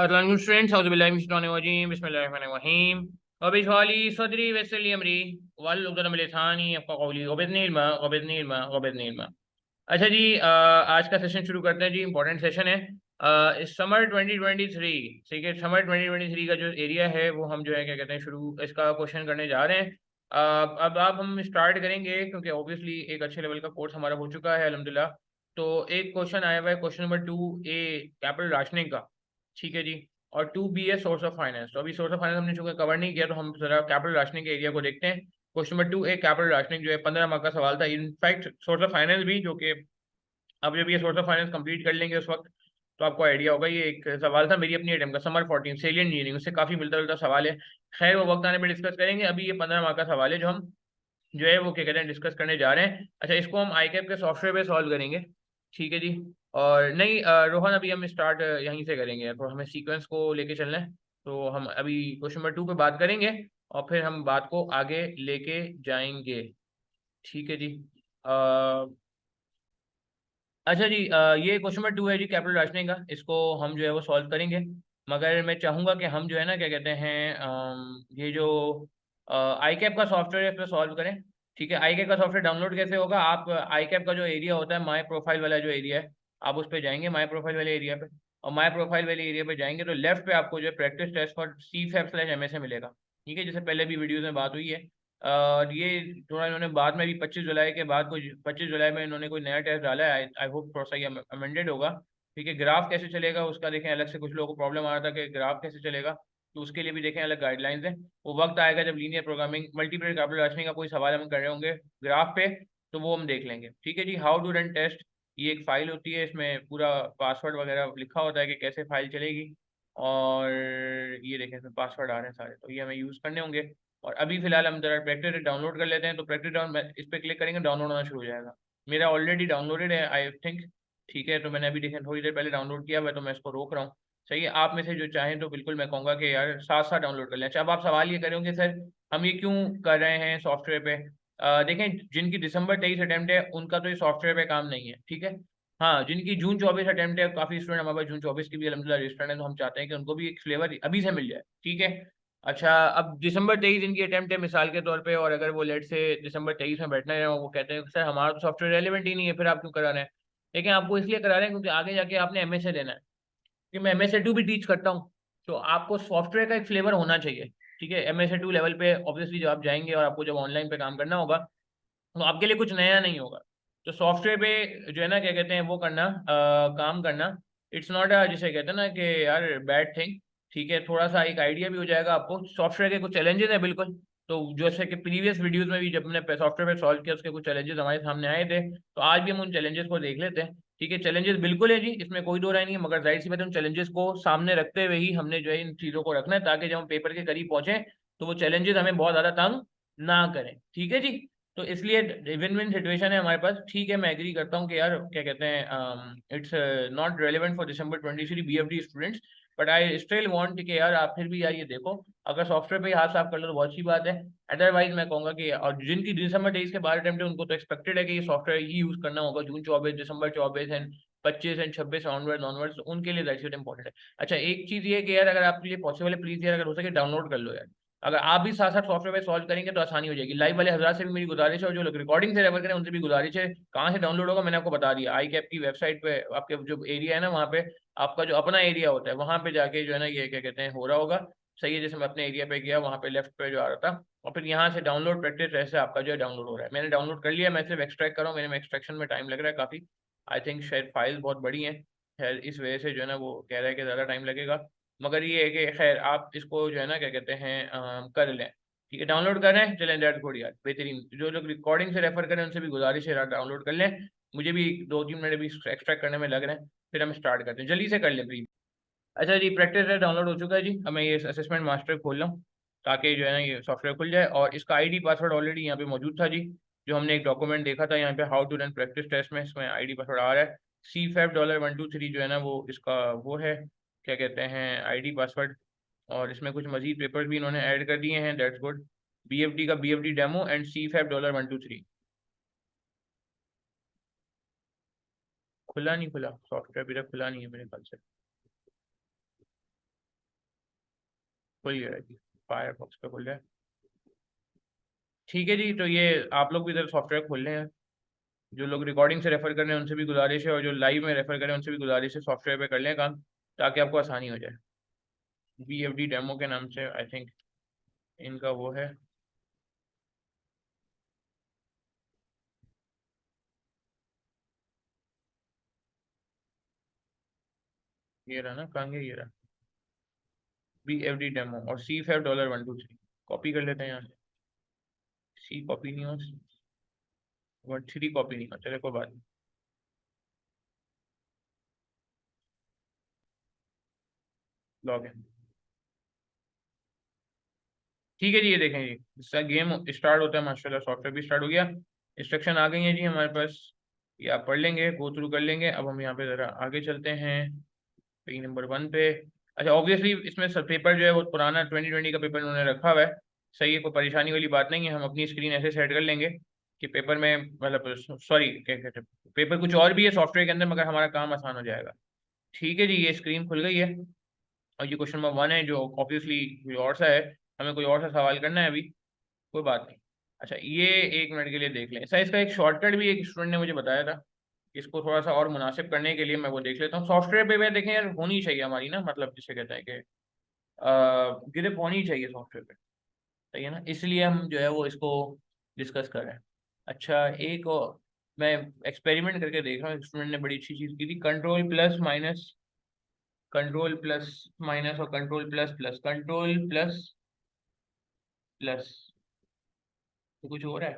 Students बिस्मिल्लाहिर्रहमानिर्रहीम वबिस्वाली सदरी वयस्सिर अमरी वहल्लुल लिसानी यफ़क़हू क़ौली वबिज़्निल्मा। अच्छा जी, आज का सेशन शुरू करते हैं जी। इंपॉर्टेंट सेशन है। इस समर 2023, ठीक है, समर 2023 का जो एरिया है वो हम जो है क्या कहते हैं शुरू इसका क्वेश्चन करने जा रहे हैं। अब हम स्टार्ट करेंगे क्योंकि ऑब्वियसली एक अच्छे लेवल का कोर्स हमारा हो चुका है अल्हम्दुलिल्लाह। तो एक क्वेश्चन आया हुआ है, question number 2A, capital rationing का, ठीक है जी। और 2B है सोर्स ऑफ फाइनेंस। तो अभी सोर्स ऑफ फाइनेंस हमने चूंकि कवर नहीं किया तो हम जरा कैपिटल राशनिंग के एरिया को देखते हैं। Question number 2A, capital rationing, जो है 15 मार्क का सवाल था। इनफैक्ट सोर्स ऑफ फाइनेंस भी, जो कि अब जब ये सोर्स ऑफ फाइनेंस कंप्लीट कर लेंगे उस वक्त तो आपको आइडिया होगा। ये एक सवाल था मेरी अपनी अटेम्प्ट का, समर 14 सेलियन इंजीनियरिंग, उससे काफी मिलता जुलता सवाल है। खैर वो वक्त आने पर डिस्कस करेंगे। अभी ये 15 मार्क का सवाल है जो हम जो है वो क्या कहते हैं डिस्कस करने जा रहे हैं। अच्छा, इसको हम आई कैप के सॉफ्टवेयर पे सॉल्व करेंगे, ठीक है जी। और नहीं रोहन, अभी हम स्टार्ट यहीं से करेंगे, तो हमें सीक्वेंस को लेके चलना है। तो हम अभी क्वेश्चन नंबर 2 पे बात करेंगे और फिर हम बात को आगे लेके जाएंगे, ठीक है जी। अच्छा जी, ये क्वेश्चन नंबर 2 है जी, कैपिटल राशनिंग का। इसको हम जो है वो सॉल्व करेंगे, मगर मैं चाहूँगा कि हम जो है ना क्या कहते हैं ये जो आई कैप का सॉफ्टवेयर है इस पर सॉल्व करें, ठीक है। आई कैप का सॉफ्टवेयर डाउनलोड कैसे होगा? आप आई कैप का जो एरिया होता है, माई प्रोफाइल वाला जो एरिया है, आप उस पर जाएंगे माई प्रोफाइल वाले एरिया पे। और माई प्रोफाइल वाले एरिया पे जाएंगे तो लेफ्ट पे आपको जो है प्रैक्टिस टेस्ट फॉर CFAP/MSA मिलेगा, ठीक है, जैसे पहले भी वीडियोज में बात हुई है। ये थोड़ा इन्होंने बाद में भी 25 जुलाई के बाद कुछ 25 जुलाई में इन्होंने कोई नया टेस्ट डाला है। आई होप थोड़ा सा ये अमेंडेड होगा, ठीक है। ग्राफ कैसे चलेगा उसका देखें अलग से, कुछ लोगों को प्रॉब्लम आ रहा था कि ग्राफ कैसे चलेगा, तो उसके लिए भी देखें अलग गाइडलाइंस है। वो वक्त आएगा जब linear programming multiple capital rationing का कोई सवाल हम कर रहे होंगे ग्राफ पे, तो वो हम देख लेंगे, ठीक है जी। हाउ टू रन टेस्ट, ये एक फाइल होती है, इसमें पूरा पासवर्ड वगैरह लिखा होता है कि कैसे फाइल चलेगी। और ये देखें इसमें पासवर्ड आ रहे हैं सारे, तो ये हमें यूज़ करने होंगे। और अभी फिलहाल हम जरा प्रैक्टिस डाउनलोड कर लेते हैं। तो प्रैक्टिस डाउन इस पर क्लिक करेंगे, डाउनलोड होना शुरू हो जाएगा। मेरा ऑलरेडी डाउनलोडेड है आई थिंक, ठीक है। तो मैंने अभी देखें थोड़ी देर पहले डाउनलोड किया हुआ है, तो मैं इसको रोक रहा हूँ। सही है, आप में से जो चाहें तो बिल्कुल मैं कहूँगा कि यार साथ साथ डाउनलोड कर लें। अच्छा, अब आप सवाल ये करेंगे सर हम ये क्यों कर रहे हैं सॉफ्टवेयर पे? देखें, जिनकी दिसंबर 23 अटेम्प्ट है उनका तो ये सॉफ्टवेयर पे काम नहीं है, ठीक है। हाँ, जिनकी जून 24 अटेम्प्ट है, काफी स्टूडेंट हमारे पास जून 24 की भी अलहमदिल्ला रजिस्टर्ड है, तो हम चाहते हैं कि उनको भी एक फ्लेवर अभी से मिल जाए, ठीक है। अच्छा, अब दिसंबर 23 इनकी अटेम्प्ट है मिसाल के तौर पे, और अगर वो लेट से दिसंबर 23 में बैठना है, वो कहते हैं सर हमारा तो सॉफ्टवेयर रेलिवेंट ही नहीं है, फिर आप क्यों करा रहे हैं? लेकिन आपको इसलिए करा रहे हैं क्योंकि आगे जाके आपने MSA देना है, कि मैं MSA 2 भी टीच करता हूँ। तो आपको सॉफ्टवेयर का एक फ्लेवर होना चाहिए, ठीक है। MSA 2 लेवल पे ऑब्वियसली जब आप जाएंगे और आपको जब ऑनलाइन पे काम करना होगा तो आपके लिए कुछ नया नहीं होगा। तो सॉफ्टवेयर पे जो है ना क्या कहते हैं वो करना, काम करना, इट्स नॉट जिसे कहते हैं ना कि यार बैड थिंग, ठीक है। थोड़ा सा एक आइडिया भी हो जाएगा आपको। सॉफ्टवेयर के कुछ चैलेंजेस हैं बिल्कुल, तो जैसे कि प्रीवियस वीडियोस में भी जब हमने सॉफ्टवेयर पे सॉल्व किया उसके कुछ चैलेंजेस हमारे सामने आए थे, तो आज भी हम उन चैलेंजेस को देख लेते हैं, ठीक है। चैलेंजेस बिल्कुल है जी, इसमें कोई दो राय नहीं है, मगर जाहिर सी बात है उन चैलेंजेस को सामने रखते हुए ही हमने जो है इन चीज़ों को रखना है, ताकि जब हम पेपर के करीब पहुंचे तो वो चैलेंजेस हमें बहुत ज़्यादा तंग ना करें, ठीक है जी। तो इसलिए विन विन सिचुएशन है हमारे पास, ठीक है। मैं एग्री करता हूँ कि यार क्या कहते हैं it's not relevant for December 23 BFD students, but I still want कि यार आप फिर भी यार ये देखो, अगर सॉफ्टवेयर पे ही हाथ साफ कर लो तो बहुत अच्छी बात है। अदरवाइज मैं कहूँगा कि और जिनकी December 23 के बाद अटेम्प्ट है उनको तो एक्सपेक्टेड है कि ये सॉफ्टवेयर ही यूज करना होगा जून 24 दिसंबर 24 एंड 25 एंड 26 ऑनवर्ड, तो उनके लिए दैट्स इंपॉर्टेंट है। अच्छा, एक चीज ये है कि यार अगर आपके लिए पॉसिबल है प्लीज यार अगर हो सके डाउनलोड कर लो यार। अगर आप भी साथ साथ सॉफ्टवेयर पे सॉल्व करेंगे तो आसानी हो जाएगी। लाइव वाले हजरात से भी मेरी गुजारिश है, और जो लोग रिकॉर्डिंग से रेफर करें उनसे भी गुजारिश है। कहाँ से डाउनलोड होगा मैंने आपको बता दिया, आई कैप की वेबसाइट पे आपके जो एरिया है ना वहाँ पे आपका जो अपना एरिया होता है वहाँ पे जाके जो है ना ये क्या कहते हैं हो रहा होगा। सही है, जैसे मैं अपने एरिया पे गया वहाँ पे लेफ्ट पे जो आ रहा था, और फिर यहाँ से डाउनलोड प्रैक्टिस ऐसे आपका जो है डाउनलोड हो रहा है। मैंने डाउनलोड कर लिया, मैं सिर्फ एक्सट्रैक्ट कर रहा हूँ, मेरे में एक्सट्रैक्शन में टाइम लग रहा है काफ़ी। आई थिंक शायद फाइल बहुत बड़ी है, खैर इस वजह से जो है ना वो कह रहा है कि ज़्यादा टाइम लगेगा। मगर ये है कि खैर आप इसको जो है ना क्या कहते हैं कर लें, ठीक है। डाउनलोड कर रहे हैं, चलें दैट गुड यार, बेहतरीन। जो लोग रिकॉर्डिंग से रेफर करें उनसे भी गुजारिश है यार डाउनलोड कर लें। मुझे भी 2-3 मिनट भी एक्सट्रैक्ट करने में लग रहे हैं, फिर हम स्टार्ट करते हैं, जल्दी से कर लें प्लीज। अच्छा जी, प्रैक्टिस है डाउनलोड हो चुका है जी। अब मैं ये असेसमेंट मास्टर खोल रहा हूँ ताकि जो है ना ये सॉफ्टवेयर खुल जाए, और इसका आईडी पासवर्ड ऑलरेडी यहाँ पे मौजूद था जी। जो हमने एक डॉक्यूमेंट देखा था यहाँ पे how to run practice test में, इसमें आईडी पासवर्ड आ रहा है। CFAP $123 जो है ना वो इसका वो है, क्या कहते हैं आईडी पासवर्ड। और इसमें कुछ मजीद पेपर्स भी इन्होंने ऐड कर दिए हैं, दैट्स गुड। BFD का BFD डेमो एंड CFAP $123। खुला नहीं, खुला सॉफ्टवेयर अभी तक खुला नहीं है मेरे ख्याल से। खुल गया है जी, फायरफॉक्स पे खुल गया है। ठीक है जी, तो ये आप लोग भी इधर सॉफ्टवेयर खोल लें। जो लोग रिकॉर्डिंग से रेफर कर रहे हैं उनसे भी गुजारिश है, और जो लाइव में रेफर कर रहे हैं उनसे भी गुजारिश है, सॉफ्टवेयर पे कर लें काम, ताकि आपको आसानी हो जाए। BFD डेमो के नाम से आई थिंक इनका वो है। ये रहा ना, कहाँ गया, ये रहा BFD डेमो, और C5 $123 कॉपी कर लेते हैं यहाँ से। C कॉपी नहीं हो, 13 कॉपी नहीं हो, चले कोई बात नहीं। Log in. ठीक है जी, ये देखें जी, इसका गेम स्टार्ट होता है माशाल्लाह, सॉफ्टवेयर भी स्टार्ट हो गया। इंस्ट्रक्शन आ गई है जी हमारे पास, ये आप पढ़ लेंगे, गो थ्रू कर लेंगे। अब हम यहाँ पे ज़रा आगे चलते हैं, पेज नंबर 1 पे। अच्छा, ऑब्वियसली इसमें सब पेपर जो है वो पुराना 2020 का पेपर उन्होंने रखा हुआ है। सही है, कोई परेशानी वाली बात नहीं है। हम अपनी स्क्रीन ऐसे सेट कर लेंगे कि पेपर में, मतलब सॉरी क्या कहते हैं, पेपर कुछ और भी है सॉफ्टवेयर के अंदर, मगर हमारा काम आसान हो जाएगा। ठीक है जी, ये स्क्रीन खुल गई है, और ये क्वेश्चन नंबर 1 है, जो ऑब्वियसली कोई और सा है। हमें कोई और सा सवाल करना है अभी, कोई बात नहीं। अच्छा, ये 1 मिनट के लिए देख लें। सर, इसका एक शॉर्टकट भी एक स्टूडेंट ने मुझे बताया था, इसको थोड़ा सा और मुनासिब करने के लिए मैं वो देख लेता हूँ। सॉफ्टवेयर पे मैं देखें यार, होनी चाहिए हमारी ना, मतलब जिसे कहते हैं कि गिरफ्त होनी चाहिए सॉफ्टवेयर पे, सही है ना, इसलिए हम जो है वो इसको डिस्कस कर रहे हैं। अच्छा, एक और मैं एक्सपेरिमेंट करके देख रहा हूँ, स्टूडेंट ने बड़ी अच्छी चीज़ की थी, control plus minus, control plus minus, और control plus plus, control plus plus, तो कुछ हो रहा है,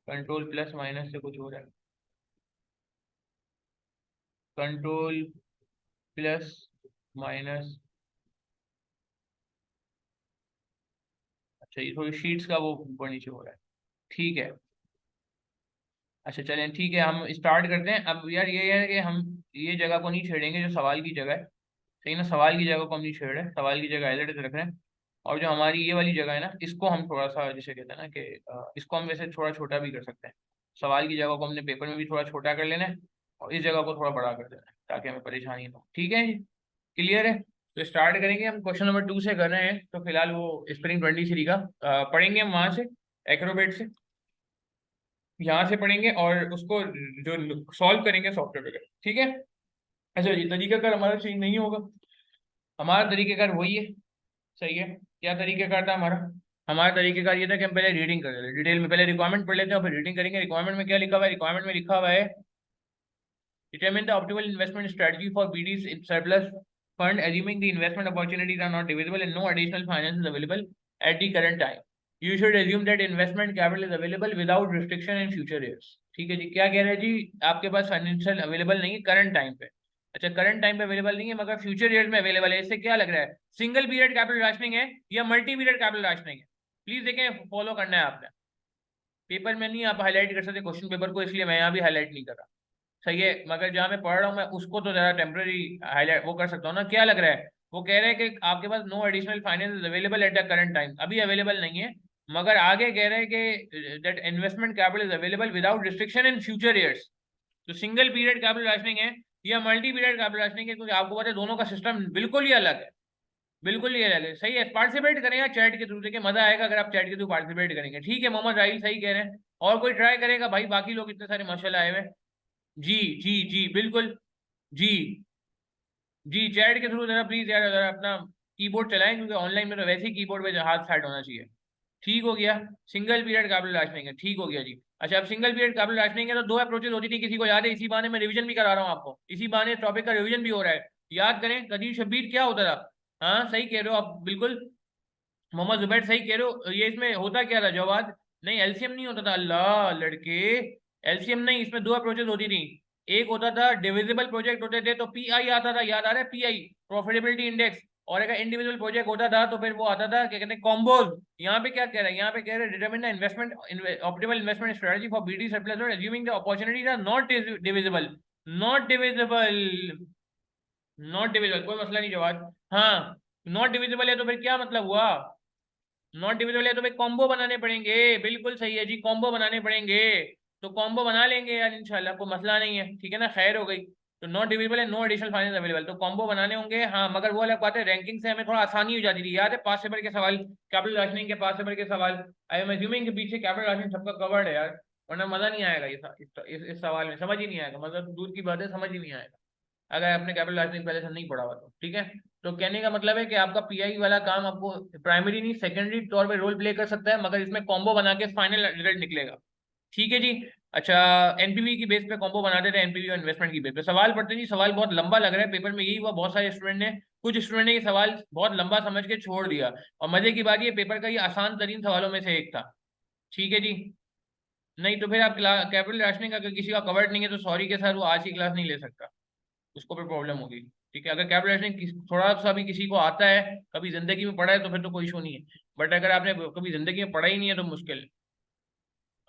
कंट्रोल प्लस माइनस से कुछ हो रहा है, कंट्रोल प्लस माइनस। अच्छा, ये थोड़ी शीट्स का वो ऊपर नीचे हो रहा है, ठीक है। अच्छा चलें, ठीक है, हम स्टार्ट करते हैं। अब यार ये है कि हम ये जगह को नहीं छेड़ेंगे जो सवाल की जगह है, सही ना, सवाल की जगह को हम नहीं छेड़ रहे, सवाल की जगह हाईलाइट रख रहे हैं। और जो हमारी ये वाली जगह है ना, इसको हम थोड़ा सा, जिसे कहते हैं ना कि इसको हम वैसे थोड़ा छोटा भी कर सकते हैं। सवाल की जगह को हमने पेपर में भी थोड़ा छोटा कर लेना है, और इस जगह को थोड़ा बड़ा कर देना है, ताकि हमें परेशानी ना हो। ठीक है, क्लियर है। तो स्टार्ट करेंगे हम, क्वेश्चन नंबर 2 से कर रहे हैं। तो फिलहाल वो स्प्रिंग 23 का पढ़ेंगे हम वहां से, एक्रोबेट से, यहाँ से पढ़ेंगे, और उसको जो सॉल्व करेंगे सॉफ्टवेयर पे, ठीक है। अच्छा जी, तरीकाकार हमारा चेंज नहीं होगा, हमारा तरीकाकार वही है, सही है। क्या तरीकाकार था हमारा? हमारा तरीकाकार ये था कि हम पहले रीडिंग कर लेते हैं, डिटेल में पहले रिक्वायरमेंट पढ़ लेते हैं, और फिर रीडिंग करेंगे। रिक्वायरमेंट में क्या लिखा हुआ है? रिक्वायरमेंट में लिखा हुआ है, determine the optimal investment strategy for BD's in surplus fund, assuming the investment opportunities are not divisible and no additional finance is available at the current time. You should assume that investment capital is available without restriction in future years. ठीक है जी, क्या कह रहे हैं जी, आपके पास financial available नहीं है current time पे। अच्छा, करंट टाइम पे अवेलेबल नहीं है, मगर फ्यूचर ईयर में अवेलेबल है। इससे क्या लग रहा है, सिंगल पीरियड कैपिटल राशनिंग है या मल्टी पीरियड कैपिटल राशनिंग है? प्लीज देखें, फॉलो करना है आपने। पेपर में नहीं आप हाईलाइट कर सकते क्वेश्चन पेपर को, इसलिए मैं यहाँ भी हाईलाइट नहीं कर रहा, सही है। मगर जहाँ मैं पढ़ रहा हूँ मैं उसको तो जरा टेम्पररी हाईलाइट वो कर सकता हूँ ना। क्या लग रहा है, वो कह रहे हैं कि आपके पास no additional finance available at the current time, अभी अवेलेबल नहीं है, मगर आगे कह रहे हैं कि that investment capital is available without restriction in future years. तो सिंगल पीरियड कैपिटल राशनिंग है या मल्टी पीरियड कैपिटल राशनिंग है, क्योंकि आपको पता है दोनों का सिस्टम बिल्कुल ही अलग है, बिल्कुल ही अलग है, सही है। पार्टिसिपेट करेगा चैट के थ्रू, देखिए मजा आएगा अगर आप चैट के थ्रू पार्टिसिपेट करेंगे। ठीक है, मोहम्मद राहिल सही कह रहे हैं, और कोई ट्राई करेगा भाई? बाकी लोग इतने सारे माशाल्लाह आए हुए हैं। जी जी जी बिल्कुल, जी जी, चैट के थ्रू जरा प्लीज यार, अगर अपना कीबोर्ड चलाएं, क्योंकि ऑनलाइन में तो वैसे ही कीबोर्ड पे हाथ सेट होना चाहिए। ठीक हो गया, सिंगल पीरियड कैपिटल राशनिंग है, ठीक हो गया जी। अच्छा, अब सिंगल पीरियड कैपिटल राशनिंग है तो दो अप्रोचेज होती थी, किसी को याद है? इसी बहाने मैं रिवीजन भी करा रहा हूँ आपको, इसी बहाने टॉपिक का रिवीजन भी हो रहा है। याद करें, कदीर शब्बीर क्या होता था? हाँ सही कह रहे हो आप, बिल्कुल मोहम्मद जुबैर सही कह रहे हो। ये इसमें होता क्या था, जवाब नहीं, एलसीएम नहीं होता था, अल्लाह लड़के, एलसीएम नहीं, इसमें दो अप्रोचेस होती थी। एक होता था डिविजिबल प्रोजेक्ट होते थे तो पीआई आता था, याद आ रहा है, पीआई, प्रॉफिटेबिलिटी इंडेक्स। और अगर इंडिविजुअल प्रोजेक्ट होता था तो फिर वो आता था, क्या कहते हैं, कॉम्बोज। यहाँ पे क्या कह रहा है, यहाँ पे कह रहे हैं determine the investment optimal investment strategy for BD surplus और assuming the opportunities are not divisible, not divisible, not divisible, कोई मसला नहीं जवाब। हाँ, नॉट डिविजिबल है तो फिर क्या मतलब हुआ? नॉट डिविजिबल है तो भाई कॉम्बो बनाने पड़ेंगे, बिल्कुल सही है जी, कॉम्बो बनाने पड़ेंगे। तो कॉम्बो बना लेंगे यार इंशाल्लाह, कोई मसला नहीं है, ठीक है ना, खैर हो गई। तो not divisible and no additional finance available, तो कॉम्बो बनाने होंगे। हाँ, मगर वो अलग बात है, रैंकिंग से हमें थोड़ा आसानी हो जाती थी। याद है 5 से बढ़ के सवाल, कैपिटल राशनिंग के 5 से बढ़ के सवाल। आई एम अज्यूमिंग के पीछे कैपिटल राशनिंग सबका कवर्ड है यार, वरना मजा नहीं आएगा इस सवाल में, समझ ही नहीं आएगा, मतलब दूर की बात है, समझ ही नहीं आएगा अगर आपने कैपिटल राशनिंग पहले से नहीं पढ़ा हुआ तो। ठीक है, तो कहने का मतलब है कि आपका पीआई वाला काम आपको प्राइमरी नहीं सेकेंडरी तौर पे रोल प्ले कर सकता है, मगर इसमें कॉम्बो बना के फाइनल रिजल्ट निकलेगा। ठीक है जी। अच्छा, एनपीवी की बेस पे कॉम्बो बनाते थे, एनपीवी और इन्वेस्टमेंट की बेस पे सवाल पढ़ते जी। सवाल बहुत लंबा लग रहा है, पेपर में यही हुआ, बहुत सारे स्टूडेंट ने, कुछ स्टूडेंट ने ये सवाल बहुत लंबा समझ के छोड़ दिया, और मजे की बात ये पेपर का ये आसान तरीन सवालों में से एक था। ठीक है जी। नहीं तो फिर आप कैपिटल राशनिंग अगर किसी का कवर्ड नहीं है तो सॉरी के साथ वो आज की क्लास नहीं ले सकता, उसको फिर प्रॉब्लम होगी। ठीक है, अगर कैपिटल राशनिंग थोड़ा सा भी किसी को आता है, कभी जिंदगी में पढ़ा है, तो फिर तो कोई इशू नहीं है, बट अगर आपने कभी जिंदगी में पढ़ा ही नहीं है तो मुश्किल है।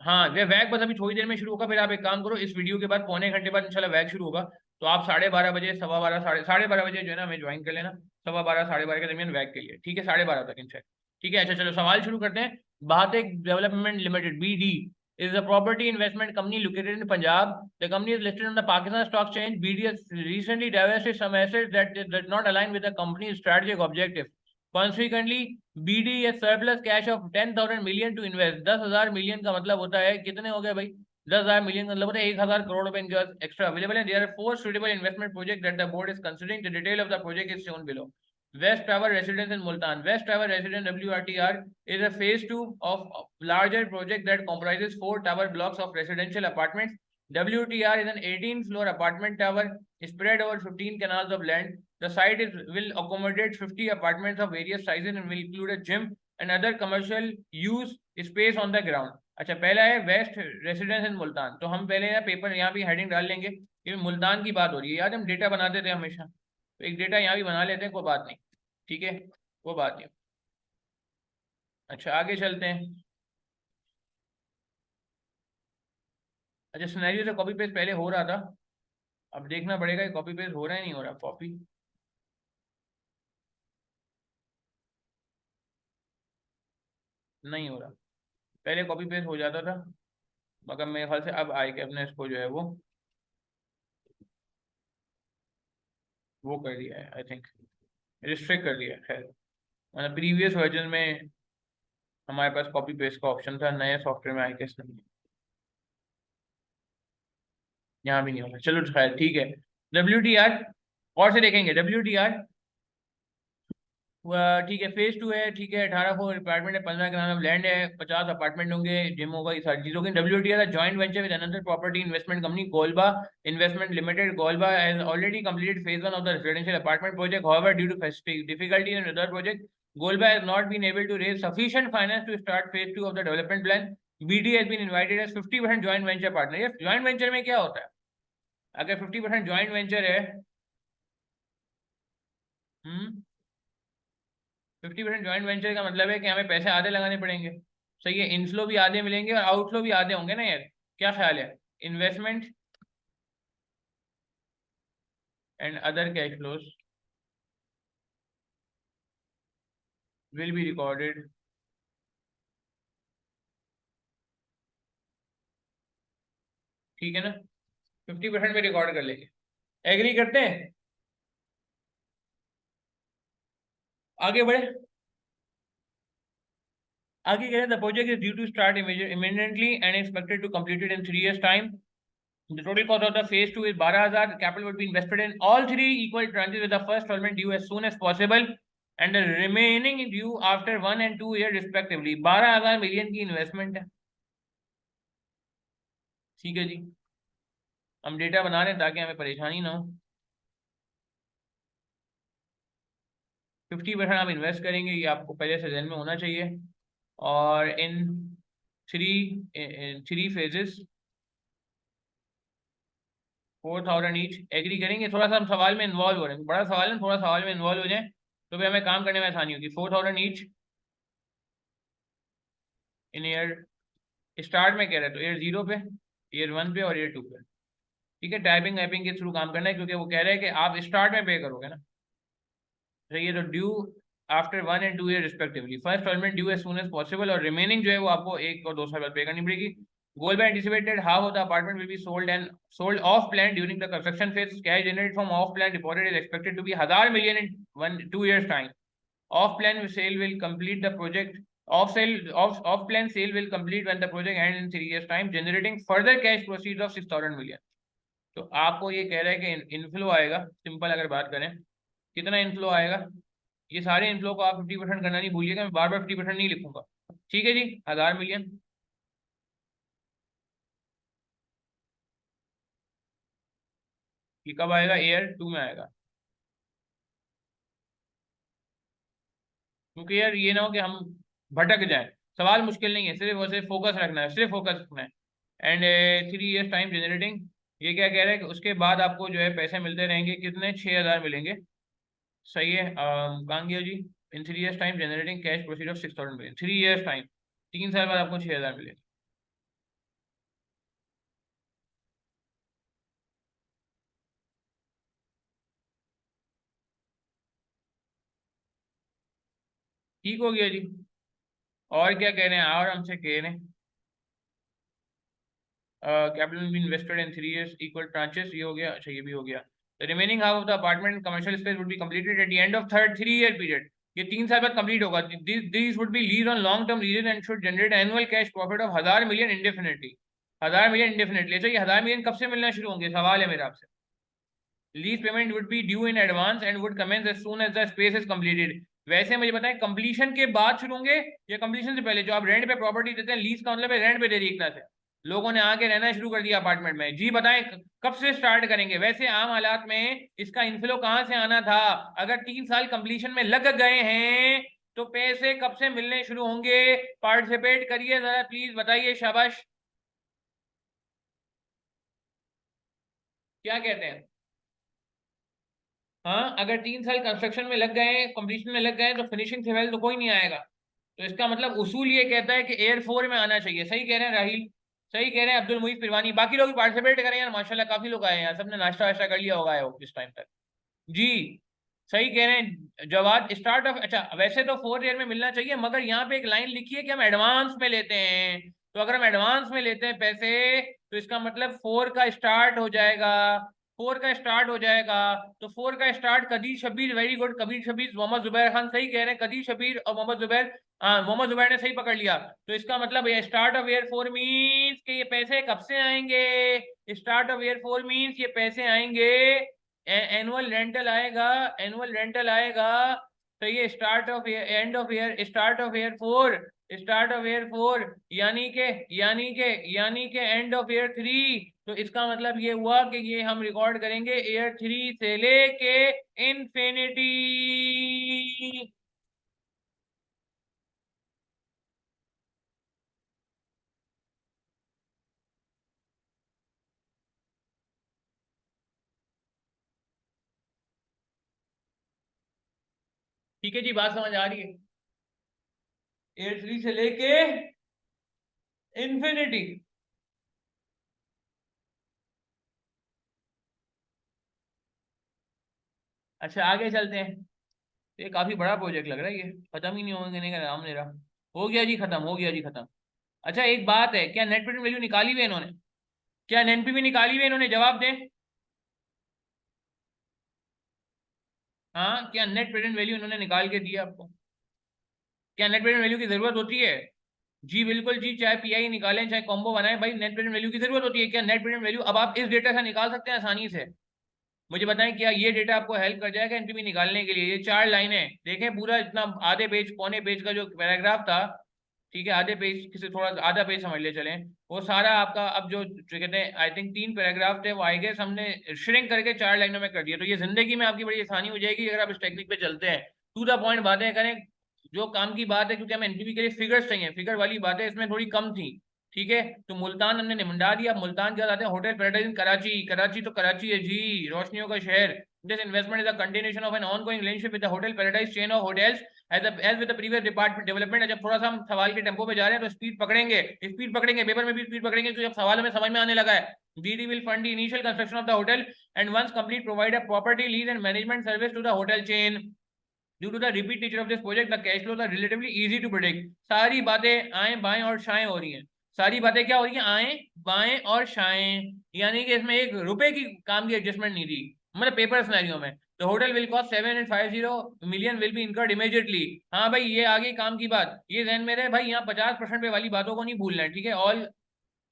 हाँ, वे वैग बस अभी थोड़ी देर में शुरू होगा। फिर आप एक काम करो, इस वीडियो के बाद पौने घंटे बाद इंशाल्लाह वैग शुरू होगा, तो आप 12:30 बजे, 12:15, साढ़े 12 बजे जो है ना हमें ज्वाइन कर लेना, 12:15 12:30 के दरमियान वैग के लिए। ठीक है, 12:30 तक इनसे। ठीक है, अच्छा चलो सवाल शुरू करते हैं। भातेक development limited BD is a property investment company located in Punjab. The company is listed on the Pakistan Stock Exchange. BD has recently divested some assets that did not align with the company's strategic objective. Consequently, BD has surplus cash of 10,000 million to invest. 10,000 million का मतलब होता है कितने हो गए भाई? 10,000 million का मतलब होता है 1,000 करोड़ रुपए इनके पास एक्स्ट्रा अवेलेबल है। There are 4 suitable investment projects that the board is considering. The detail of the project is shown below. West Tower Residence in Multan. West Tower Residence WRTR is a phase 2 of larger project that comprises 4 tower blocks of residential apartments. WTR is an 18-floor apartment tower spread over 15 canals of land. The site will accommodate 50 apartments of various sizes and will include a gym and other commercial use space on the ground. अच्छा, पहला है waste residence इन मुल्तान, तो हम पहले ना paper यहाँ भी heading डाल लेंगे कि मुल्तान की बात हो रही है। याद हम डेटा बनाते थे हमेशा, तो एक डेटा यहाँ भी बना लेते हैं, कोई बात नहीं। ठीक है, वो बात नहीं। अच्छा, आगे चलते हैं। अच्छा, सिनेरियो से कॉपी पेस्ट पहले हो रहा था, अब देखना पड़ेगा कॉपी पेस्ट हो रहा है नहीं हो रहा। कॉपी नहीं हो रहा, पहले कॉपी पेस्ट हो जाता था, मगर मेरे ख्याल से अब आई के अपने इसको जो है वो कर दिया है, आई थिंक रिस्ट्रिक्ट कर दिया है। खैर, मतलब प्रीवियस वर्जन में हमारे पास कॉपी पेस्ट का ऑप्शन था, नए सॉफ्टवेयर में आई के नहीं, यहाँ भी नहीं होगा। चलो खैर ठीक है। WTR और से देखेंगे। WTR ठीक है, फेज 2 है। ठीक है, 18 को अपार्टमेंट है, 15 ग्राम ऑफ लैंड है, 50 अपार्टमेंट होंगे, जिम होगा, ये सारी चीजों की। WTR joint venture with another property investment company Golba investment limited. Golba has already completed phase 1 of the residential apartment project. However, due to difficulty in other project, Golba has not been able to raise sufficient finance to start phase 2 of the development plan. BD has been invited as 50% joint venture partner. ये joint venture में क्या होता है? अगर 50% joint venture है, 50% joint venture का मतलब है कि हमें पैसे आधे लगाने पड़ेंगे। सही है, इनफ्लो भी आधे मिलेंगे और आउटफ्लो भी आधे होंगे ना यार, क्या ख्याल है? Investment and other cash flows will be recorded. ठीक है ना, 50% में रिकॉर्ड कर लेंगे। एग्री करते हैं? आगे बढ़े। आगे कह रहे हैं the project is due to start immediately and expected to complete it in 3 years time. The total cost of the phase 2 is 12,000. Capital would be invested in all 3 equal tranches with the first installment due as soon as possible and the remaining due after 1 and 2 years respectively. 12,000 million की investment है। ठीक है जी, हम data बना रहे हैं ताकि हमें परेशानी ना हो। 50% आप इन्वेस्ट करेंगे, ये आपको पहले से ध्यान में होना चाहिए। और in three phases 4,000 each. Agree करेंगे? थोड़ा सा हम सवाल में इन्वॉल्व हो रहे हैं, बड़ा सवाल है, थोड़ा सवाल में इन्वॉल्व हो जाए तो फिर हमें काम करने में आसानी होगी। 4,000 ईच इन ईयर स्टार्ट में कह रहे हैं, तो ईयर 0 पे, ईयर 1 पे और ईयर 2 पे। ठीक है, टाइपिंग वाइपिंग के थ्रू काम करना है, क्योंकि वो कह रहे हैं कि आप स्टार्ट में पे करोगे ना। तो ये तो due after 1 and 2 year respectively, first instalment due as soon as possible, और रिमेनिंग जो है वो आपको 1 और 2 साल बाद पे करनी पड़ेगी। Goal by anticipated, half of the apartment will be sold off plan during the construction phase. Cash generated from off plan deposit is expected to be 1,000 million in 2 years time. Off plan sale will complete the project. Off plan sale will complete when the project ends in 3 years time, generating further cash proceeds of 6,000 million. तो आपको ये कह रहा है कि inflow आएगा, simple अगर बात करें कितना इनफ्लो आएगा, ये सारे इनफ्लो को आप 50% करना नहीं भूलिएगा, मैं बार बार 50% नहीं लिखूंगा, ठीक है जी। 1,000 मिलियन ये कब आएगा, ईयर 2 में आएगा, क्योंकि यार ये ना हो कि हम भटक जाए। सवाल मुश्किल नहीं है, सिर्फ वैसे फोकस रखना है, सिर्फ फोकस रखना है। एंड 3 years टाइम जनरेटिंग, ये क्या कह रहा है कि उसके बाद आपको जो है पैसे मिलते रहेंगे, कितने, 6,000 मिलेंगे, सही है। कहाँ गया जी, इन 3 years time generating cash proceed of 6,000 मिलेंगे, 3 years टाइम, 3 साल बाद आपको 6,000 मिलेंगे। ठीक हो गया जी। और क्या कह रहे हैं, और हमसे कह रहे हैं capital be invested in 3 years equal tranches, ये हो गया, अच्छा ये भी हो गया। The remaining half of the apartment commercial space would be completed at the end of third 3 year period, ये 3 साल बाद कंप्लीट होगा। This would be lease on long term लीजेस and should generate annual cash profit of 1,000 million इंडेफिनिटली। 1,000 million इंडेफिनिटली, अच्छा ये 1,000 million कब से मिलना शुरू होंगे, सवाल है मेरा आपसे। Lease payment would be due in advance and would commence as soon as the space is completed. वैसे मुझे बताएं कंप्लीशन के बाद शुरू होंगे या कंप्लीशन से पहले? जो आप रेंट पे प्रॉपर्टी देते हैं, लीज का मतलब है रेंट पे दे दी एक तरह से, लोगों ने आके रहना शुरू कर दिया अपार्टमेंट में, जी बताएं कब से स्टार्ट करेंगे? वैसे आम हालात में इसका इनफ्लो कहां से आना था? अगर 3 साल कंप्लीशन में लग गए हैं तो पैसे कब से मिलने शुरू होंगे? पार्टिसिपेट करिए जरा प्लीज, बताइए, शाबाश। क्या कहते हैं? हाँ, अगर 3 साल कंस्ट्रक्शन में लग गए, कंप्लीशन में लग गए, तो फिनिशिंग से पहले तो कोई नहीं आएगा। तो इसका मतलब उसूल ये कहता है कि एयर 4 में आना चाहिए। सही कह रहे हैं राहिल, सही कह रहे हैं अब्दुल मुईज पिरवानी। बाकी लोग पार्टिसिपेट करें यार, माशाल्लाह काफी लोग आए हैं यार, सबने नाश्ता वाश्ता कर लिया होगा इस टाइम तक। जी सही कह रहे हैं जवाब, स्टार्ट ऑफ, अच्छा वैसे तो 4 year में मिलना चाहिए, मगर यहाँ पे एक लाइन लिखी है कि हम एडवांस में लेते हैं। तो अगर हम एडवांस में लेते हैं पैसे, तो इसका मतलब 4 का स्टार्ट हो जाएगा, 4 का स्टार्ट हो जाएगा। तो 4 का start Qadeer Shabbir, very good, Kabir Shabbir, Mohammad Zubair Khan सही कह रहे हैं, कदीर शबीर और मोहम्मद जुबैर। हाँ, मोहम्मद जुबैर ने सही पकड़ लिया। तो इसका मतलब ये स्टार्ट ऑफ ईयर 4 मीन्स कि ये पैसे कब से आएंगे? स्टार्ट ऑफ ईयर 4 मीन्स ये पैसे आएंगे, एनुअल रेंटल आएगा, एनुअल रेंटल आएगा। तो ये start of end of year, start of year 4, start of year 4 यानी के एंड ऑफ ईयर 3। तो इसका मतलब ये हुआ कि ये हम रिकॉर्ड करेंगे ईयर 3 से लेके इन्फिनिटी। ठीक है जी, बात समझ आ रही है? ईयर 3 से लेके इन्फिनिटी। अच्छा आगे चलते हैं। ये काफी बड़ा प्रोजेक्ट लग रहा है, ये खत्म ही नहीं होने का नाम ले रहा। हो गया जी खत्म, हो गया जी खत्म। अच्छा एक बात है, क्या नेट प्रेजेंट वैल्यू निकाली हुई है इन्होंने? क्या एनपीवी निकाली हुई है इन्होंने? जवाब दें। हाँ, क्या नेट प्रेजेंट वैल्यू इन्होंने निकाल के दिया आपको? क्या नेट प्रेजेंट वैल्यू की जरूरत होती है? जी बिल्कुल जी, चाहे पीआई निकालें चाहे कॉम्बो बनाएं, भाई नेट प्रेजेंट वैल्यू की जरूरत होती है। क्या नेट प्रेजेंट वैल्यू अब आप इस डेटा से निकाल सकते हैं आसानी से? मुझे बताएं, क्या ये डेटा आपको हेल्प कर जाएगा एनपीवी निकालने के लिए? ये 4 लाइनें देखें, पूरा इतना आधे पेज पौने पेज का जो पैराग्राफ था, ठीक है, आधे पेज से थोड़ा आधा पेज समझ ले चलें, वो सारा आपका अब जो कहते हैं आई थिंक 3 पैराग्राफ थे, वो आई गेस हमने श्रिंक करके 4 लाइनों में कर दिया। तो ये जिंदगी में आपकी बड़ी आसानी हो जाएगी अगर आप इस टेक्निक पे चलते हैं। टू द पॉइंट बातें करें, जो काम की बात है, क्योंकि हमें एनपीवी के लिए फिगर्स चाहिए, फिगर वाली बातें इसमें थोड़ी कम थी। ठीक है, तो मुल्तान हमने निमटा दिया। मुल्तान क्या आते हैं, Hotel Paradise in Karachi. Karachi तो कराची है जी, रोशनियों का शहर। This investment is a continuation of an ongoing relationship with the Hotel Paradise chain of hotels as with the previous department development. जब थोड़ा सा हम सवाल के टेम्पो पे जा रहे हैं तो स्पीड पकड़ेंगे, स्पीड पकड़ेंगे, पेपर में भी स्पीड पकड़ेंगे, तो जब सवालों में समझ में आने लगा है। BD will fund the initial construction of the hotel and once complete provide a property lease and management service to the hotel chain. Due to the repeat nature of this project, the cash flows are relatively easy to predict. सारी बातें आए बाएं और शाएं हो रही हैं। सारी बातें क्या हो रही है, आए बाएं और शाएं, यानी कि इसमें एक रुपए की काम की एडजस्टमेंट नहीं थी, मतलब पेपर सिनेरियो में। तो hotel will cost 750 million will be incurred immediately. हाँ भाई, ये आगे काम की बात, ये ध्यान में रहे भाई, यहाँ 50% पे वाली बातों को नहीं भूलना है, ठीक है। ऑल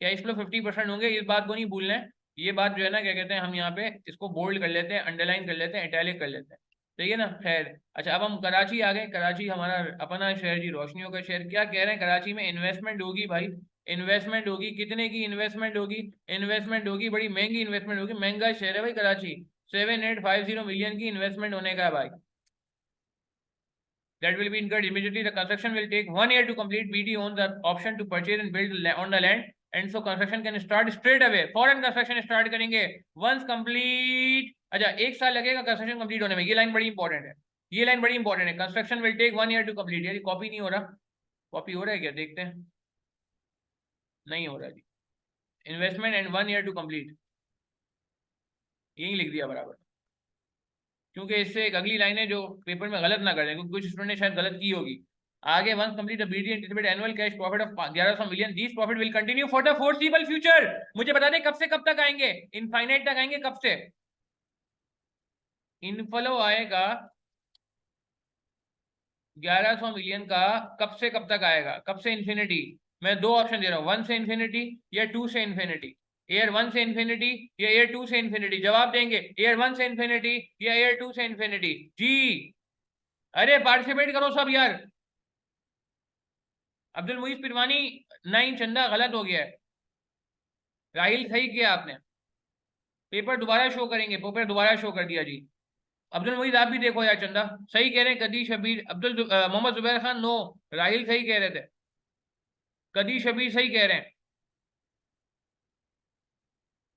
कैश फ्लो 50% होंगे, इस बात को नहीं भूलना है। ये बात जो है ना, क्या कहते हैं, हम यहाँ पे इसको बोल्ड कर लेते हैं, अंडरलाइन कर लेते हैं, इटैलिक कर लेते हैं, ठीक है ना। खैर, अच्छा, अब हम कराची आ गए। कराची हमारा अपना शहर जी, रोशनियों का शहर। क्या कह रहे हैं, कराची में इन्वेस्टमेंट होगी भाई, इन्वेस्टमेंट होगी। कितने की इन्वेस्टमेंट होगी? इन्वेस्टमेंट होगी, बड़ी महंगी इन्वेस्टमेंट होगी, महंगा शहर है भाई कराची। 7850 million की इन्वेस्टमेंट होने का है भाई। That will be incurred immediately. The construction will take 1 year to complete. BD owns the option to purchase and build on the land, and so construction can start straight away. Foreign construction start करेंगे once complete। अच्छा, 1 साल लगेगा construction complete होने में, ये line बड़ी important है, ये लाइन बड़ी इंपॉर्टेंट है। Construction will take 1 year to complete। यानी कॉपी नहीं हो रहा, कॉपी हो रहा है क्या, देखते हैं। नहीं हो रहा जी। Investment and 1 year to complete, यही लिख दिया बराबर, क्योंकि इससे एक अगली लाइन है जो पेपर में गलत ना कर दें, क्योंकि कुछ स्टूडेंट ने शायद गलत की होगी। आगे, once complete the BD anticipate annual cash profit of 1100 million, this profit will continue for the foreseeable future. मुझे बता दें कब से कब तक आएंगे, इनफाइनाइट तक आएंगे। कब से इनफ्लो आएगा 1100 million का, कब से कब तक आएगा, कब से इन्फिनिटी? मैं दो ऑप्शन दे रहा हूँ, 1 से इन्फिनिटी या 2 से इन्फिनिटी। एयर 1 से इन्फिनिटी या एयर 2 से इन्फिनिटी, जवाब देंगे। एयर 1 से इन्फिनिटी या एयर 2 से इन्फिनिटी जी। अरे पार्टिसिपेट करो सब यार। अब्दुल मुईज पिरवानी 9, चंदा गलत हो गया है। राहिल सही किया आपने, पेपर दोबारा शो करेंगे, पेपर दोबारा शो कर दिया जी। अब्दुल मुईज आप भी देखो यार, चंदा सही कह रहे हैं। कदी शबीर, मोहम्मद जुबैर खान नो, राहिल सही कह रहे थे, कदी शबीर सही कह रहे हैं।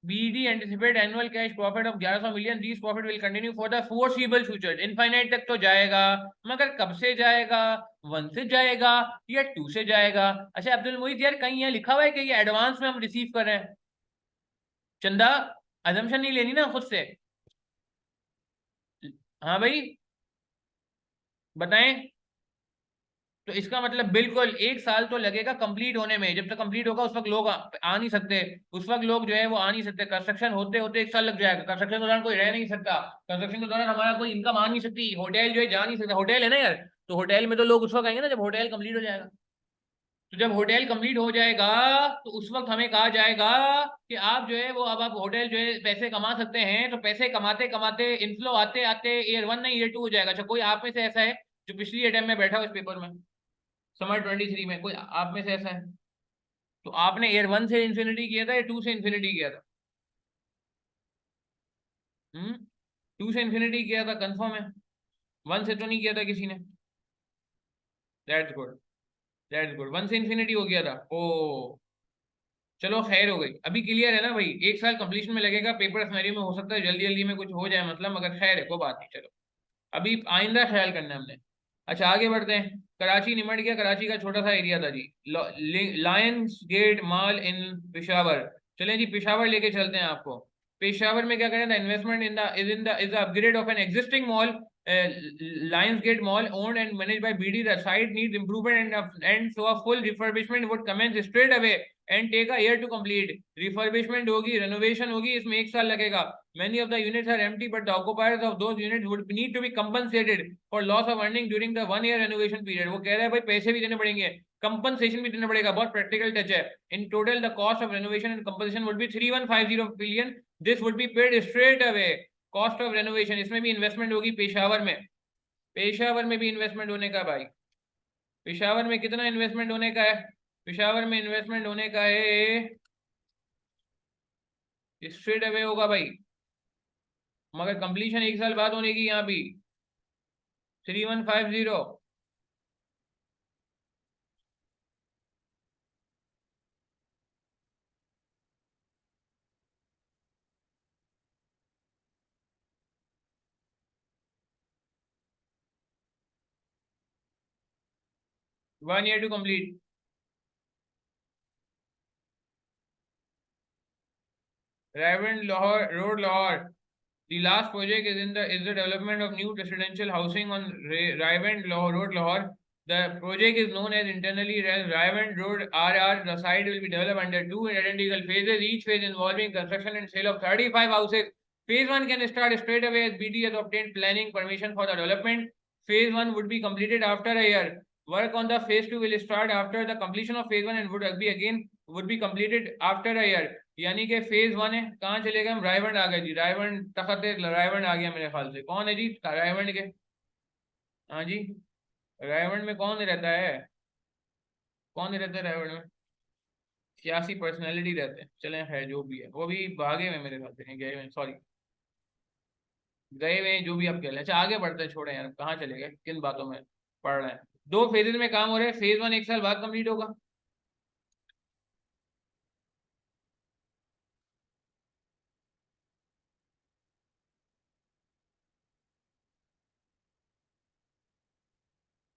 BD anticipate annual cash profit of 1100 million, this profit will continue for the foreseeable future. Infinite तक तो जाएगा, मगर कब से जाएगा? 1 से जाएगा या 2 से जाएगा? अच्छा अब्दुल मुईज यार, कहीं यहाँ लिखा हुआ है कि ये एडवांस में हम रिसीव कर रहे हैं? चंदा, अजम्पशन नहीं लेनी ना खुद से। हाँ भाई, बताएं। तो इसका मतलब बिल्कुल 1 साल तो लगेगा कंप्लीट होने में। जब तक कंप्लीट होगा उस वक्त लोग आ नहीं सकते, उस वक्त लोग जो है वो आ नहीं सकते। कंस्ट्रक्शन होते होते 1 साल लग जाएगा। कंस्ट्रक्शन के दौरान कोई रह नहीं सकता, कंस्ट्रक्शन के दौरान हमारा कोई इनकम आ नहीं सकती, होटल जो है जा नहीं सकता। होटल है ना यार, तो होटल में तो लोग उस वक्त आएंगे ना जब होटल कंप्लीट हो जाएगा। तो जब होटल कंप्लीट हो जाएगा तो उस वक्त हमें कहा जाएगा कि आप जो है वो, अब आप होटल जो है पैसे कमा सकते हैं। तो पैसे कमाते कमाते, इनफ्लो आते आते ईयर 1 नहीं ईयर 2 हो जाएगा। अच्छा, कोई आप में से ऐसा है जो पिछली अटेम्प्ट में बैठा हो इस पेपर में, समर 23 में? कोई आप में से ऐसा है? तो आपने ईयर 1 से इन्फिनिटी किया था या 2 से इन्फिनिटी किया था? 2 से इन्फिनिटी किया था, कंफर्म है? 1 से तो नहीं किया था किसी ने? That's good, that's good. 1 से इन्फिनिटी हो गया था, ओ चलो खैर हो गई। अभी क्लियर है ना भाई, 1 साल कंप्लीशन में लगेगा। पेपर सिनेरियो में हो सकता है जल्दी जल्दी में कुछ हो जाए, मतलब, मगर खैर है, कोई बात नहीं। चलो, अभी आइंदा ख्याल करना है हमने। अच्छा, आगे बढ़ते हैं। कराची निमट गया, कराची का छोटा सा एरिया था जी। Lions Gate mall in Peshawar. चलें जी, पेशावर लेके चलते हैं आपको। पेशावर में क्या करें, the investment is the upgrade of an existing mall, Lions Gate mall owned and managed by BD. The site needs improvement and so a full refurbishment would commence straight away and take a year to complete. Refurbishment होगी, renovation होगी, इसमें 1 साल लगेगा। Many of the units are empty, but the occupiers of those units would need to be compensated for loss of earning during the 1 year renovation period. वो कह रहा है भाई पैसे भी देने पड़ेंगे, कंपनसेशन भी देना पड़ेगा। बहुत प्रैक्टिकल टच है। In total, the cost of renovation and compensation would be 3150 billion. This would be paid straight away. Cost of renovation, इसमें भी इन्वेस्टमेंट होगी पेशावर में। पेशावर में भी इन्वेस्टमेंट होने का भाई। पेशावर में कितना इन्वेस्टमेंट होने का है? पेशावर में इन्वेस्टमेंट होने का है, स्ट्रेट अवे होगा भाई, मगर कंप्लीशन 1 साल बाद होने की। यहाँ भी 3150। 1 year to complete। Raven Lahore Road, Lahore. The last project is the development of new residential housing on Raven Lahore Road, Lahore. The project is known as internally as Raymond Road RR. The site will be developed under two identical phases, each phase involving construction and sale of 35 houses. Phase 1 can start straight away as BD has obtained planning permission for the development. Phase 1 would be completed after a year. Work on the phase 2 will start after the completion of phase 1 and would be completed after a year. यानी कि phase 1 है, कहाँ चले गए हम, रायवंड आ गए जी, रायवंड तखत रायवंड आ गया मेरे ख्याल से, कौन है जी रायवंड के, हाँ जी रायवंड में कौन रहता है, कौन रहता है रायवंड में, सियासी पर्सनैलिटी रहते हैं, चले है जो भी है, वो भी भागे में मेरे ख्याल से, गए हुए, सॉरी गए हुए जो भी आप कह लें। अच्छा आगे बढ़ते हैं, छोड़े यार, कहाँ चले गए, किन बातों में पढ़ रहे हैं। दो फेजेज में काम हो रहा है, फेज 1 1 साल बाद कंप्लीट होगा।